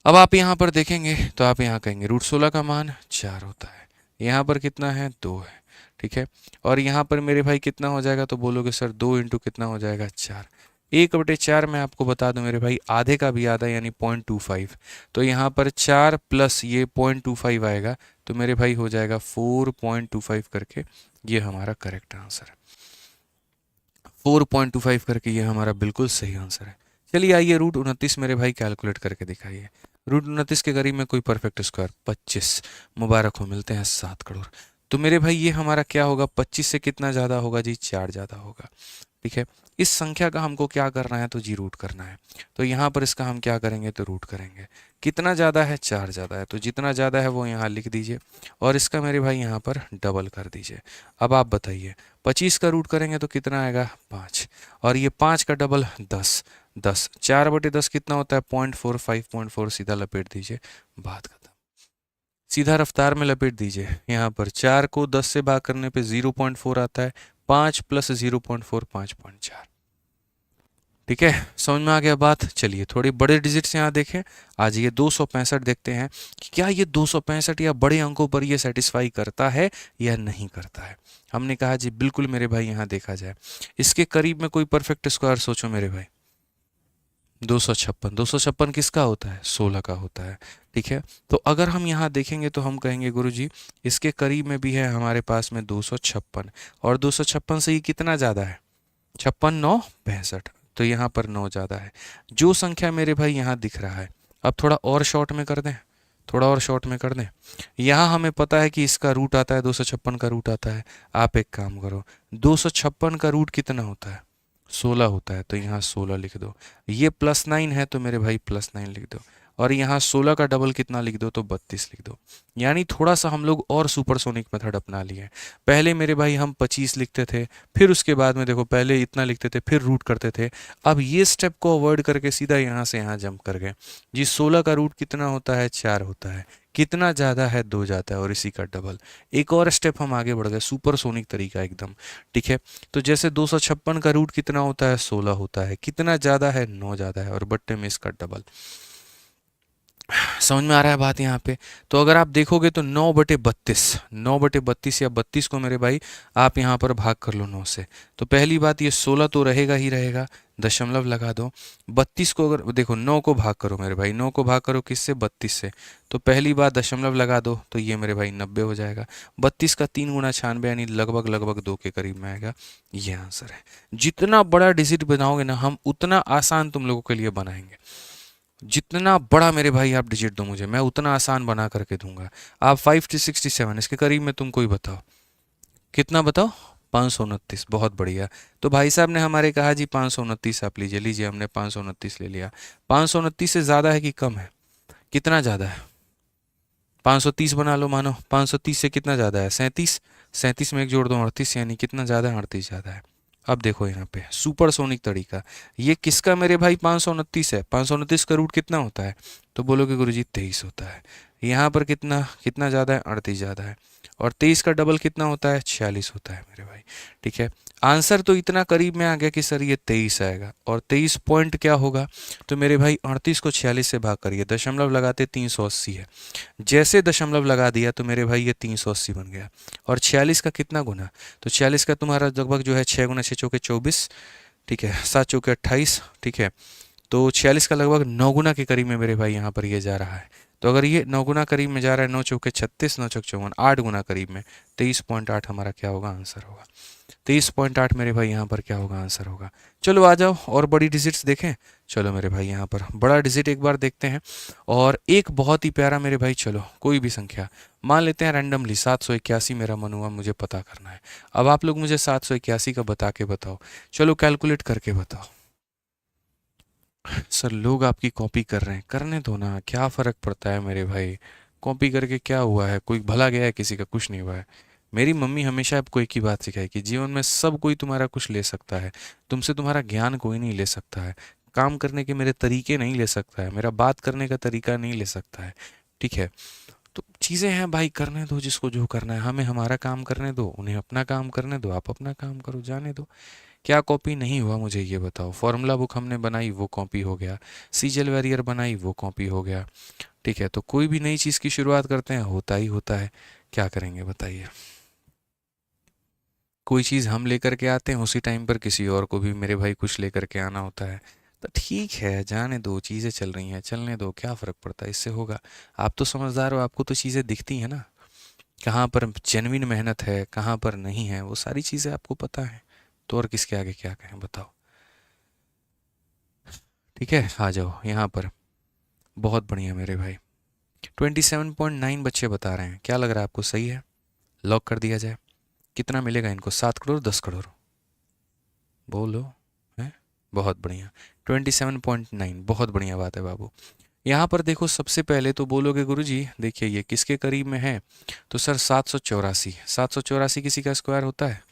अब आप यहाँ पर देखेंगे तो आप यहाँ कहेंगे √16 का मान 4 होता है, यहाँ पर कितना है, 2 है। ठीक है, और यहाँ पर मेरे भाई कितना हो जाएगा, तो बोलोगे सर 2 इंटू कितना हो जाएगा, 4। 1/4 मैं आपको बता दूं मेरे भाई, आधे का भी आधा यानी 0.25, तो यहाँ पर 4 प्लस ये 0.25 आएगा, तो मेरे भाई हो जाएगा 4.25 करके, ये हमारा करेक्ट आंसर है। 4.25 करके ये हमारा बिल्कुल सही आंसर है। चलिए आइए √29 मेरे भाई कैलकुलेट करके दिखाइए। √29 के करीब में कोई परफेक्ट स्क्वायर, 25। मुबारक हो, मिलते हैं 7 करोड़। तो मेरे भाई ये हमारा क्या होगा, 25 से कितना ज़्यादा होगा जी, 4 ज़्यादा होगा। ठीक है, इस संख्या का हमको क्या करना है, तो जी रूट करना है। तो यहाँ पर इसका हम क्या करेंगे, तो रूट करेंगे। कितना ज़्यादा है, 4 ज़्यादा है, तो जितना ज़्यादा है वो यहाँ लिख दीजिए, और इसका मेरे भाई यहाँ पर डबल कर दीजिए। अब आप बताइए, 25 का रूट करेंगे तो कितना आएगा, 5, और ये 5 का डबल 10, 10, 4/10 कितना होता है, 0.45, 0.4 सीधा लपेट दीजिए, बात खत्म। सीधा रफ्तार में लपेट दीजिए, यहाँ पर 4 को 10 से भाग करने पे 0.4 आता है, 5 प्लस 0.4, 5.4। ठीक है, समझ में आ गया बात। चलिए थोड़ी बड़े डिजिट्स यहाँ देखें, आज ये 265 देखते हैं कि क्या ये 265 या बड़े अंकों पर ये सेटिस्फाई करता है या नहीं करता है। हमने कहा जी बिल्कुल मेरे भाई, यहाँ देखा जाए इसके करीब में कोई परफेक्ट स्क्वायर सोचो मेरे भाई, 256। 256 किसका होता है, 16 का होता है। ठीक है, तो अगर हम यहाँ देखेंगे तो हम कहेंगे गुरुजी इसके करीब में भी है हमारे पास में 256, और 256 से ही कितना ज़्यादा है, 56, 9, 65, तो यहाँ पर 9 ज़्यादा है। जो संख्या मेरे भाई यहाँ दिख रहा है अब थोड़ा और शॉर्ट में कर दें, थोड़ा और शॉर्ट में कर दें। यहाँ हमें पता है कि इसका रूट आता है 256 का रूट आता है। आप एक काम करो, 256 का रूट कितना होता है? 16 होता है, तो यहाँ 16 लिख दो। ये +9 है तो मेरे भाई +9 लिख दो। और यहाँ 16 का डबल कितना लिख दो? तो 32 लिख दो। यानी थोड़ा सा हम लोग और सुपरसोनिक मेथड अपना लिए हैं। पहले मेरे भाई हम 25 लिखते थे, फिर उसके बाद में देखो पहले इतना लिखते थे फिर रूट करते थे। अब ये स्टेप को अवॉइड करके सीधा यहाँ से यहाँ जंप कर गए जी। 16 का रूट कितना होता है? 4 होता है। कितना ज़्यादा है? 2 जाता है, और इसी का डबल। एक और स्टेप हम आगे बढ़ गए, सुपरसोनिक तरीका एकदम। ठीक है, तो जैसे 256 का रूट कितना होता है? 16 होता है। कितना ज़्यादा है? 9 ज़्यादा है, और बट्टे में इसका डबल। समझ में आ रहा है बात यहाँ पे? तो अगर आप देखोगे तो 9/32, 9/32 या 32 को मेरे भाई आप यहाँ पर भाग कर लो 9 से। तो पहली बात, ये 16 तो रहेगा ही रहेगा, दशमलव लगा दो। 32 को अगर देखो 9 को भाग करो मेरे भाई, 9 को भाग करो किससे? 32 से। तो पहली बात दशमलव लगा दो, तो ये मेरे भाई 90 हो जाएगा। 32 का 3 गुना 96 यानी लगभग लगभग 2 के करीब में आएगा। ये आंसर है। जितना बड़ा डिजिट बनाओगे ना हम, उतना आसान तुम लोगों के लिए बनाएंगे। जितना बड़ा मेरे भाई आप डिजिट दो मुझे, मैं उतना आसान बना करके दूंगा। आप 5 to 67 इसके करीब में तुम कोई बताओ, कितना बताओ? 529। बहुत बढ़िया। तो भाई साहब ने हमारे कहा जी 529 आप लीजिए, लीजिए हमने 529 ले लिया। 529 से ज़्यादा है कि कम है? कितना ज़्यादा है? 530 बना लो, मानो 530 से कितना ज़्यादा है? 37। 37 में एक जोड़ दो 38, यानी कितना ज़्यादा है? 38 ज़्यादा है। अब देखो यहाँ पे सुपरसोनिक तरीका, ये किसका मेरे भाई? 529 है। 529 का रूट कितना होता है? तो बोलोगे गुरुजी 23 होता है। यहाँ पर कितना कितना ज़्यादा है? 38 ज़्यादा है। और 23 का डबल कितना होता है? 46 होता है मेरे भाई। ठीक है, आंसर तो इतना करीब में आ गया कि सर ये 23 आएगा। और 23 पॉइंट क्या होगा? तो मेरे भाई 38 को 46 से भाग करिए, दशमलव लगाते 380 है। जैसे दशमलव लगा दिया तो मेरे भाई ये 380 बन गया। और 46 का कितना गुना? तो 46 का तुम्हारा लगभग जो है 6 गुना 6 चौके 24, ठीक है, 7 चौके 28, ठीक है। तो 46 का लगभग 9 गुना के करीब में मेरे भाई यहाँ पर ये जा रहा है। तो अगर ये 9 गुना करीब में जा रहा है, 9 चौके 36, 9 चौक 54, 8 गुना करीब में, 23.8 हमारा क्या होगा? आंसर होगा। 23.8 मेरे भाई यहाँ पर क्या होगा? आंसर होगा। चलो आ जाओ और बड़ी डिजिट्स देखें। चलो मेरे भाई यहाँ पर बड़ा डिजिट एक बार देखते हैं। और एक बहुत ही प्यारा मेरे भाई, चलो कोई भी संख्या मान लेते हैं रैंडमली। 781 मेरा मन हुआ, मुझे पता करना है। अब आप लोग मुझे 781 का बता के बताओ। चलो कैलकुलेट करके बताओ। सर लोग आपकी कॉपी कर रहे हैं, करने दो ना, क्या फ़र्क पड़ता है मेरे भाई? कॉपी करके क्या हुआ है? कोई भला गया है किसी का? कुछ नहीं हुआ है। मेरी मम्मी हमेशा आपको एक ही बात सिखाई कि जीवन में सब कोई तुम्हारा कुछ ले सकता है, तुमसे तुम्हारा ज्ञान कोई नहीं ले सकता है, काम करने के मेरे तरीके नहीं ले सकता है, मेरा बात करने का तरीका नहीं ले सकता है। ठीक है, तो चीज़ें हैं भाई, करने दो जिसको जो करना है, हमें हमारा काम करने दो, उन्हें अपना काम करने दो, आप अपना काम करो, जाने दो। क्या कॉपी नहीं हुआ मुझे ये बताओ? फॉर्मूला बुक हमने बनाई, वो कॉपी हो गया। सीजल वेरियर बनाई, वो कॉपी हो गया। ठीक है, तो कोई भी नई चीज़ की शुरुआत करते हैं, होता ही होता है। क्या करेंगे बताइए? कोई चीज़ हम लेकर के आते हैं, उसी टाइम पर किसी और को भी मेरे भाई कुछ लेकर के आना होता है। तो ठीक है, जाने दो, चीज़ें चल रही हैं, चलने दो, क्या फ़र्क पड़ता है, इससे होगा। आप तो समझदार हो, आपको तो चीज़ें दिखती हैं ना, कहाँ पर जेन्युइन मेहनत है, कहाँ पर नहीं है, वो सारी चीज़ें आपको पता है। तो और किसके आगे क्या कहें बताओ? ठीक है, आ जाओ यहाँ पर। बहुत बढ़िया मेरे भाई, 27.9 बच्चे बता रहे हैं। क्या लग रहा है आपको, सही है? लॉक कर दिया जाए? कितना मिलेगा इनको? 7 करोड़, 10 करोड़? बोलो। है? बहुत बढ़िया, 27.9, बहुत बढ़िया बात है बाबू। यहाँ पर देखो, सबसे पहले तो बोलोगे गुरुजी देखिए ये किसके करीब में है? तो सर 784। 784 किसी का स्क्वायर होता है?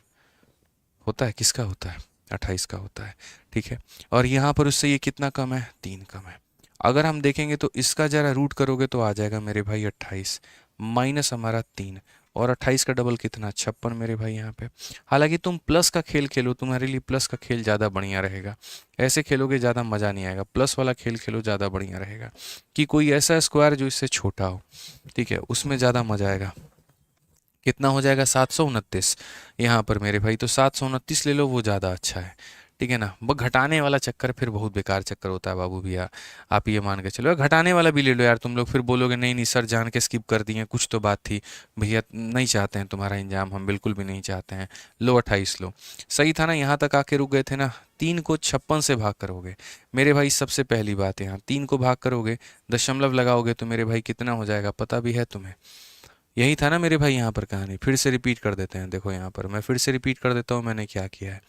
होता है, किसका होता है? 28 का होता है। ठीक है, और यहाँ पर उससे ये कितना कम है? 3 कम है। अगर हम देखेंगे तो इसका जरा रूट करोगे तो आ जाएगा मेरे भाई 28 माइनस हमारा 3, और 28 का डबल कितना? 56 मेरे भाई यहाँ पे। हालांकि तुम प्लस का खेल खेलो, तुम्हारे लिए प्लस का खेल ज़्यादा बढ़िया रहेगा। ऐसे खेलोगे ज़्यादा मज़ा नहीं आएगा, प्लस वाला खेल खेलो, ज़्यादा बढ़िया रहेगा। कि कोई ऐसा स्क्वायर जो इससे छोटा हो, ठीक है, उसमें ज़्यादा मज़ा आएगा। कितना हो जाएगा? 729 यहाँ पर मेरे भाई। तो 729 ले लो, वो ज़्यादा अच्छा है। ठीक है ना, वो घटाने वाला चक्कर फिर बहुत बेकार चक्कर होता है बाबू भैया। आप ये मान के चलो, घटाने वाला भी ले लो यार, तुम लोग फिर बोलोगे नहीं नहीं सर जान के स्किप कर दिए, कुछ तो बात थी। भैया नहीं चाहते हैं तुम्हारा इंजाम, हम बिल्कुल भी नहीं चाहते हैं। लो 28 लो, सही था ना, यहाँ तक आके रुक गए थे ना। 3 को 56 से भाग करोगे मेरे भाई, सबसे पहली बात यहाँ 3 को भाग करोगे, दशमलव लगाओगे तो मेरे भाई कितना हो जाएगा पता भी है तुम्हें? यही था ना मेरे भाई यहाँ पर कहानी। फिर से रिपीट कर देते हैं, देखो यहाँ पर मैं फिर से रिपीट कर देता हूँ मैंने क्या किया है।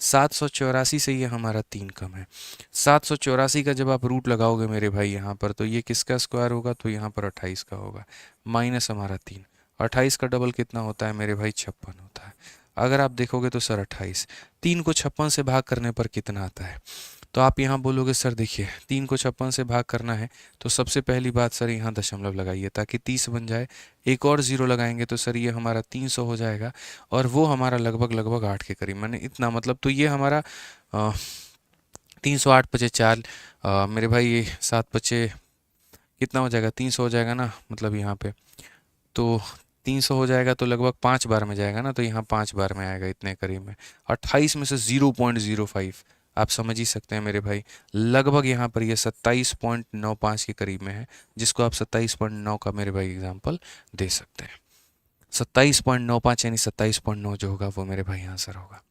784 से ये हमारा 3 कम है। 784 का जब आप रूट लगाओगे मेरे भाई यहाँ पर, तो ये किसका स्क्वायर होगा? तो यहाँ पर 28 का होगा, माइनस हमारा 3। 28 का डबल कितना होता है मेरे भाई? 56 होता है। अगर आप देखोगे तो सर 28, 3 को 56 से भाग करने पर कितना आता है? तो आप यहाँ बोलोगे सर देखिए 3 को 56 से भाग करना है तो सबसे पहली बात सर यहाँ दशमलव लगाइए ताकि 30 बन जाए। एक और ज़ीरो लगाएंगे तो सर ये हमारा 300 हो जाएगा, और वो हमारा लगभग लगभग 8 के करीब, मैंने इतना मतलब, तो ये हमारा 308 पचे 4 मेरे भाई, ये 7 पचे कितना हो जाएगा? 300 हो जाएगा ना, मतलब यहाँ पे तो 300 हो जाएगा तो लगभग 5 बार में जाएगा ना, तो यहाँ 5 बार में आएगा इतने करीब में। 28 में से 0.05 आप समझ ही सकते हैं मेरे भाई, लगभग यहाँ पर ये 27.95 के करीब में है, जिसको आप 27.9 का मेरे भाई एग्जाम्पल दे सकते हैं। 27.95 यानी 27.9 जो होगा वो मेरे भाई आंसर होगा।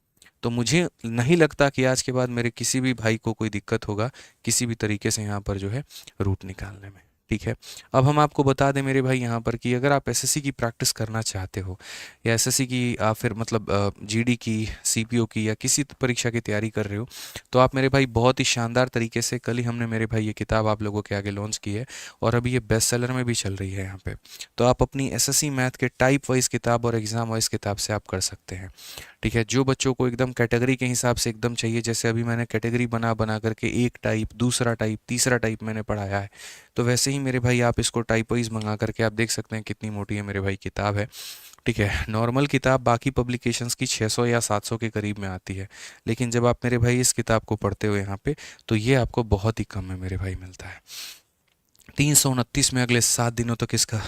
तो मुझे नहीं लगता कि आज के बाद मेरे किसी भी भाई को कोई दिक्कत होगा किसी भी तरीके से यहाँ पर जो है रूट निकालने में। ठीक है, अब हम आपको बता दें मेरे भाई यहाँ पर कि अगर आप एसएससी की प्रैक्टिस करना चाहते हो, या एसएससी की फिर मतलब जीडी की, सीपीओ की, या किसी परीक्षा की तैयारी कर रहे हो, तो आप मेरे भाई बहुत ही शानदार तरीके से, कल ही हमने मेरे भाई ये किताब आप लोगों के आगे लॉन्च की है और अभी ये बेस्ट सेलर में भी चल रही है यहाँ पे। तो आप अपनी एसएससी मैथ के टाइप वाइज किताब और एग्ज़ाम वाइज किताब से आप कर सकते हैं। ठीक है, जो बच्चों को एकदम कैटेगरी के हिसाब से एकदम चाहिए, जैसे अभी मैंने कैटेगरी बना बना करके एक टाइप, दूसरा टाइप, तीसरा टाइप मैंने पढ़ाया है, तो वैसे ही मेरे भाई आप इसको टाइप वाइज मंगा करके आप देख सकते हैं कितनी मोटी है मेरे भाई किताब है। ठीक है, नॉर्मल किताब बाकी पब्लिकेशंस की 600 या 700 के करीब में आती है, लेकिन जब आप मेरे भाई इस किताब को पढ़ते हो यहाँ पे, तो ये आपको बहुत ही कम में मेरे भाई मिलता है। 329 में अगले 7 दिनों तक इसका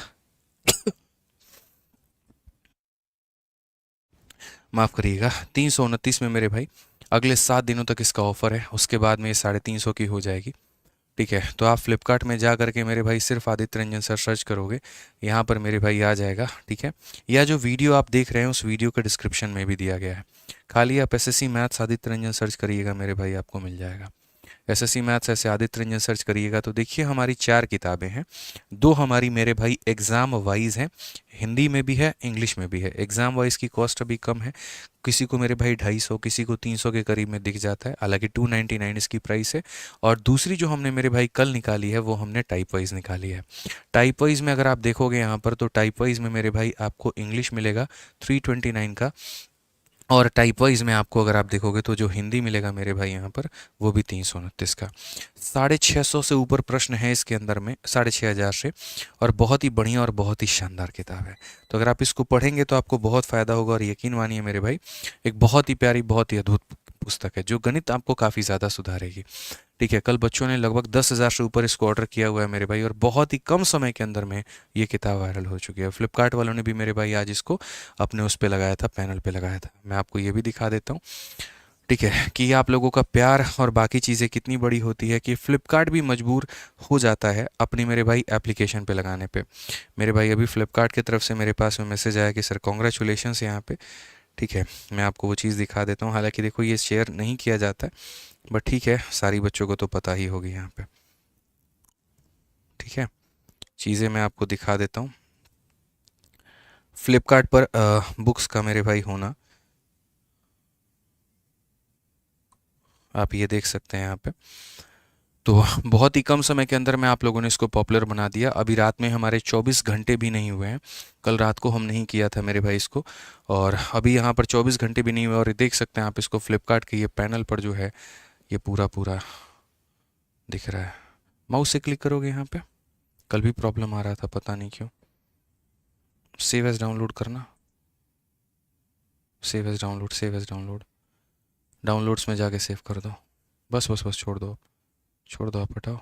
माफ़ करिएगा, 329 में मेरे भाई अगले 7 दिनों तक इसका ऑफर है, उसके बाद में ये 350 की हो जाएगी। ठीक है, तो आप फ्लिपकार्ट में जा करके मेरे भाई सिर्फ आदित्य रंजन सर सर्च करोगे, यहाँ पर मेरे भाई आ जाएगा। ठीक है, या जो वीडियो आप देख रहे हैं उस वीडियो के डिस्क्रिप्शन में भी दिया गया है, खाली आप SSC maths Aditya Ranjan search करिएगा मेरे भाई, आपको मिल जाएगा। एसएससी मैथ्स ऐसे आदित्य रंजन सर्च करिएगा तो देखिए हमारी 4 किताबें हैं। 2 हमारी मेरे भाई एग्ज़ाम वाइज हैं, हिंदी में भी है, इंग्लिश में भी है। एग्ज़ाम वाइज की कॉस्ट अभी कम है, किसी को मेरे भाई 250, किसी को 300 के करीब में दिख जाता है, हालांकि 299 इसकी प्राइस है। और दूसरी जो हमने मेरे भाई कल निकाली है वो हमने टाइप वाइज निकाली है। टाइप वाइज में अगर आप देखोगे यहाँ पर, तो टाइप वाइज में मेरे भाई आपको इंग्लिश मिलेगा 329 का, और टाइप वाइज में आपको अगर आप देखोगे तो जो हिंदी मिलेगा मेरे भाई यहाँ पर वो भी 329 का। 650 से ऊपर प्रश्न है इसके अंदर में, 6500 से, और बहुत ही बढ़िया और बहुत ही शानदार किताब है। तो अगर आप इसको पढ़ेंगे तो आपको बहुत फ़ायदा होगा, और यकीन मानिए मेरे भाई एक बहुत ही प्यारी, बहुत ही अद्भुत पुस्तक है जो गणित आपको काफ़ी ज़्यादा सुधारेगी। ठीक है, कल बच्चों ने लगभग 10,000 से ऊपर इसको ऑर्डर किया हुआ है मेरे भाई, और बहुत ही कम समय के अंदर में ये किताब वायरल हो चुकी है। फ्लिपकार्ट वालों ने भी मेरे भाई आज इसको अपने उस पर लगाया था, पैनल पे लगाया था। मैं आपको ये भी दिखा देता हूँ। ठीक है, कि आप लोगों का प्यार और बाकी चीज़ें कितनी बड़ी होती है कि फ्लिपकार्ट भी मजबूर हो जाता है अपनी मेरे भाई एप्लीकेशन पे लगाने पे। मेरे भाई अभी फ्लिपकार्ट की तरफ से मेरे पास में मैसेज आया कि सर कॉन्ग्रेचुलेशंस यहाँ पे। ठीक है, मैं आपको वो चीज़ दिखा देता हूँ, हालांकि देखो ये शेयर नहीं किया जाता है, बट ठीक है, सारी बच्चों को तो पता ही होगी यहाँ पे। ठीक है, चीज़ें मैं आपको दिखा देता हूँ। फ्लिपकार्ट पर बुक्स का मेरे भाई होना आप ये देख सकते हैं यहाँ पे। तो बहुत ही कम समय के अंदर में आप लोगों ने इसको पॉपुलर बना दिया। अभी रात में हमारे 24 घंटे भी नहीं हुए हैं, कल रात को हम नहीं किया था मेरे भाई इसको, और अभी यहाँ पर 24 घंटे भी नहीं हुए, और देख सकते हैं आप इसको फ्लिपकार्ट के ये पैनल पर जो है ये पूरा पूरा दिख रहा है। माउस से क्लिक करोगे यहाँ पे, कल भी प्रॉब्लम आ रहा था पता नहीं क्यों। सेव एज डाउनलोड करना, save as download, save as download, downloads में जाके सेव कर दो। बस बस बस छोड़ दो, छोड़ दो, आप हटाओ।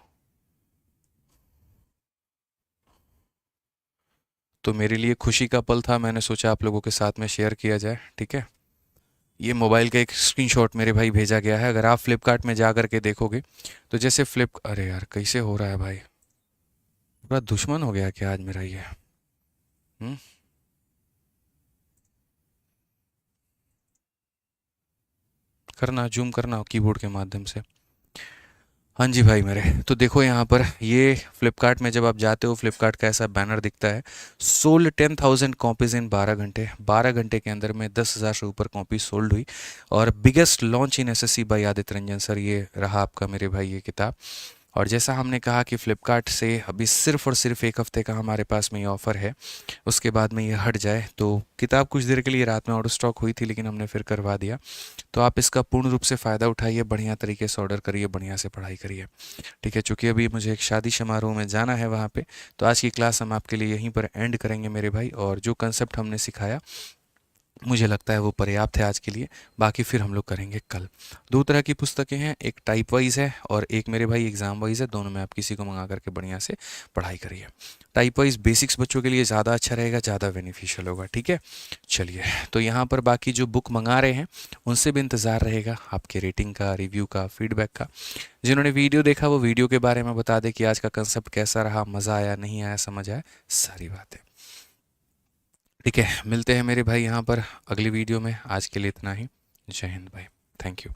तो मेरे लिए खुशी का पल था, मैंने सोचा आप लोगों के साथ में शेयर किया जाए। ठीक है, ये मोबाइल का एक स्क्रीनशॉट मेरे भाई भेजा गया है, अगर आप फ्लिपकार्ट में जा करके देखोगे तो जैसे अरे यार कैसे हो रहा है भाई, पूरा दुश्मन हो गया क्या आज मेरा ये। हम्म, करना, जूम करना कीबोर्ड के माध्यम से। हाँ जी भाई मेरे, तो देखो यहाँ पर ये फ्लिपकार्ट में जब आप जाते हो, फ्लिपकार्ट का ऐसा बैनर दिखता है, सोल्ड 10,000 कॉपीज़ इन 12 घंटे। 12 घंटे के अंदर में 10,000 से ऊपर कॉपी सोल्ड हुई। और biggest launch in SSC by Aditya Ranjan sir, ये रहा आपका मेरे भाई ये किताब। और जैसा हमने कहा कि फ़्लिपकार्ट से अभी सिर्फ़ और सिर्फ 1 हफ़्ते का हमारे पास में ये ऑफ़र है, उसके बाद में ये हट जाए। तो किताब कुछ देर के लिए रात में आउट ऑफ स्टॉक हुई थी, लेकिन हमने फिर करवा दिया। तो आप इसका पूर्ण रूप से फ़ायदा उठाइए, बढ़िया तरीके से ऑर्डर करिए, बढ़िया से पढ़ाई करिए। ठीक है, चूँकि अभी मुझे एक शादी समारोह में जाना है वहाँ पे, तो आज की क्लास हम आपके लिए यहीं पर एंड करेंगे मेरे भाई। और जो कंसेप्ट हमने सिखाया मुझे लगता है वो पर्याप्त है आज के लिए, बाकी फिर हम लोग करेंगे कल। दो तरह की पुस्तकें हैं, एक टाइप वाइज है और एक मेरे भाई एग्ज़ाम वाइज है। दोनों में आप किसी को मंगा करके बढ़िया से पढ़ाई करिए। टाइप वाइज बेसिक्स बच्चों के लिए ज़्यादा अच्छा रहेगा, ज़्यादा बेनिफिशियल होगा। ठीक है, चलिए, तो यहाँ पर बाकी जो बुक मंगा रहे हैं उनसे भी इंतज़ार रहेगा आपके रेटिंग का, रिव्यू का, फीडबैक का। जिन्होंने वीडियो देखा वो वीडियो के बारे में बता दें कि आज का कंसेप्ट कैसा रहा, मज़ा आया, नहीं आया, समझ आया, सारी बातें। ठीक है, मिलते हैं मेरे भाई यहाँ पर अगली वीडियो में। आज के लिए इतना ही। जय हिंद भाई, थैंक यू।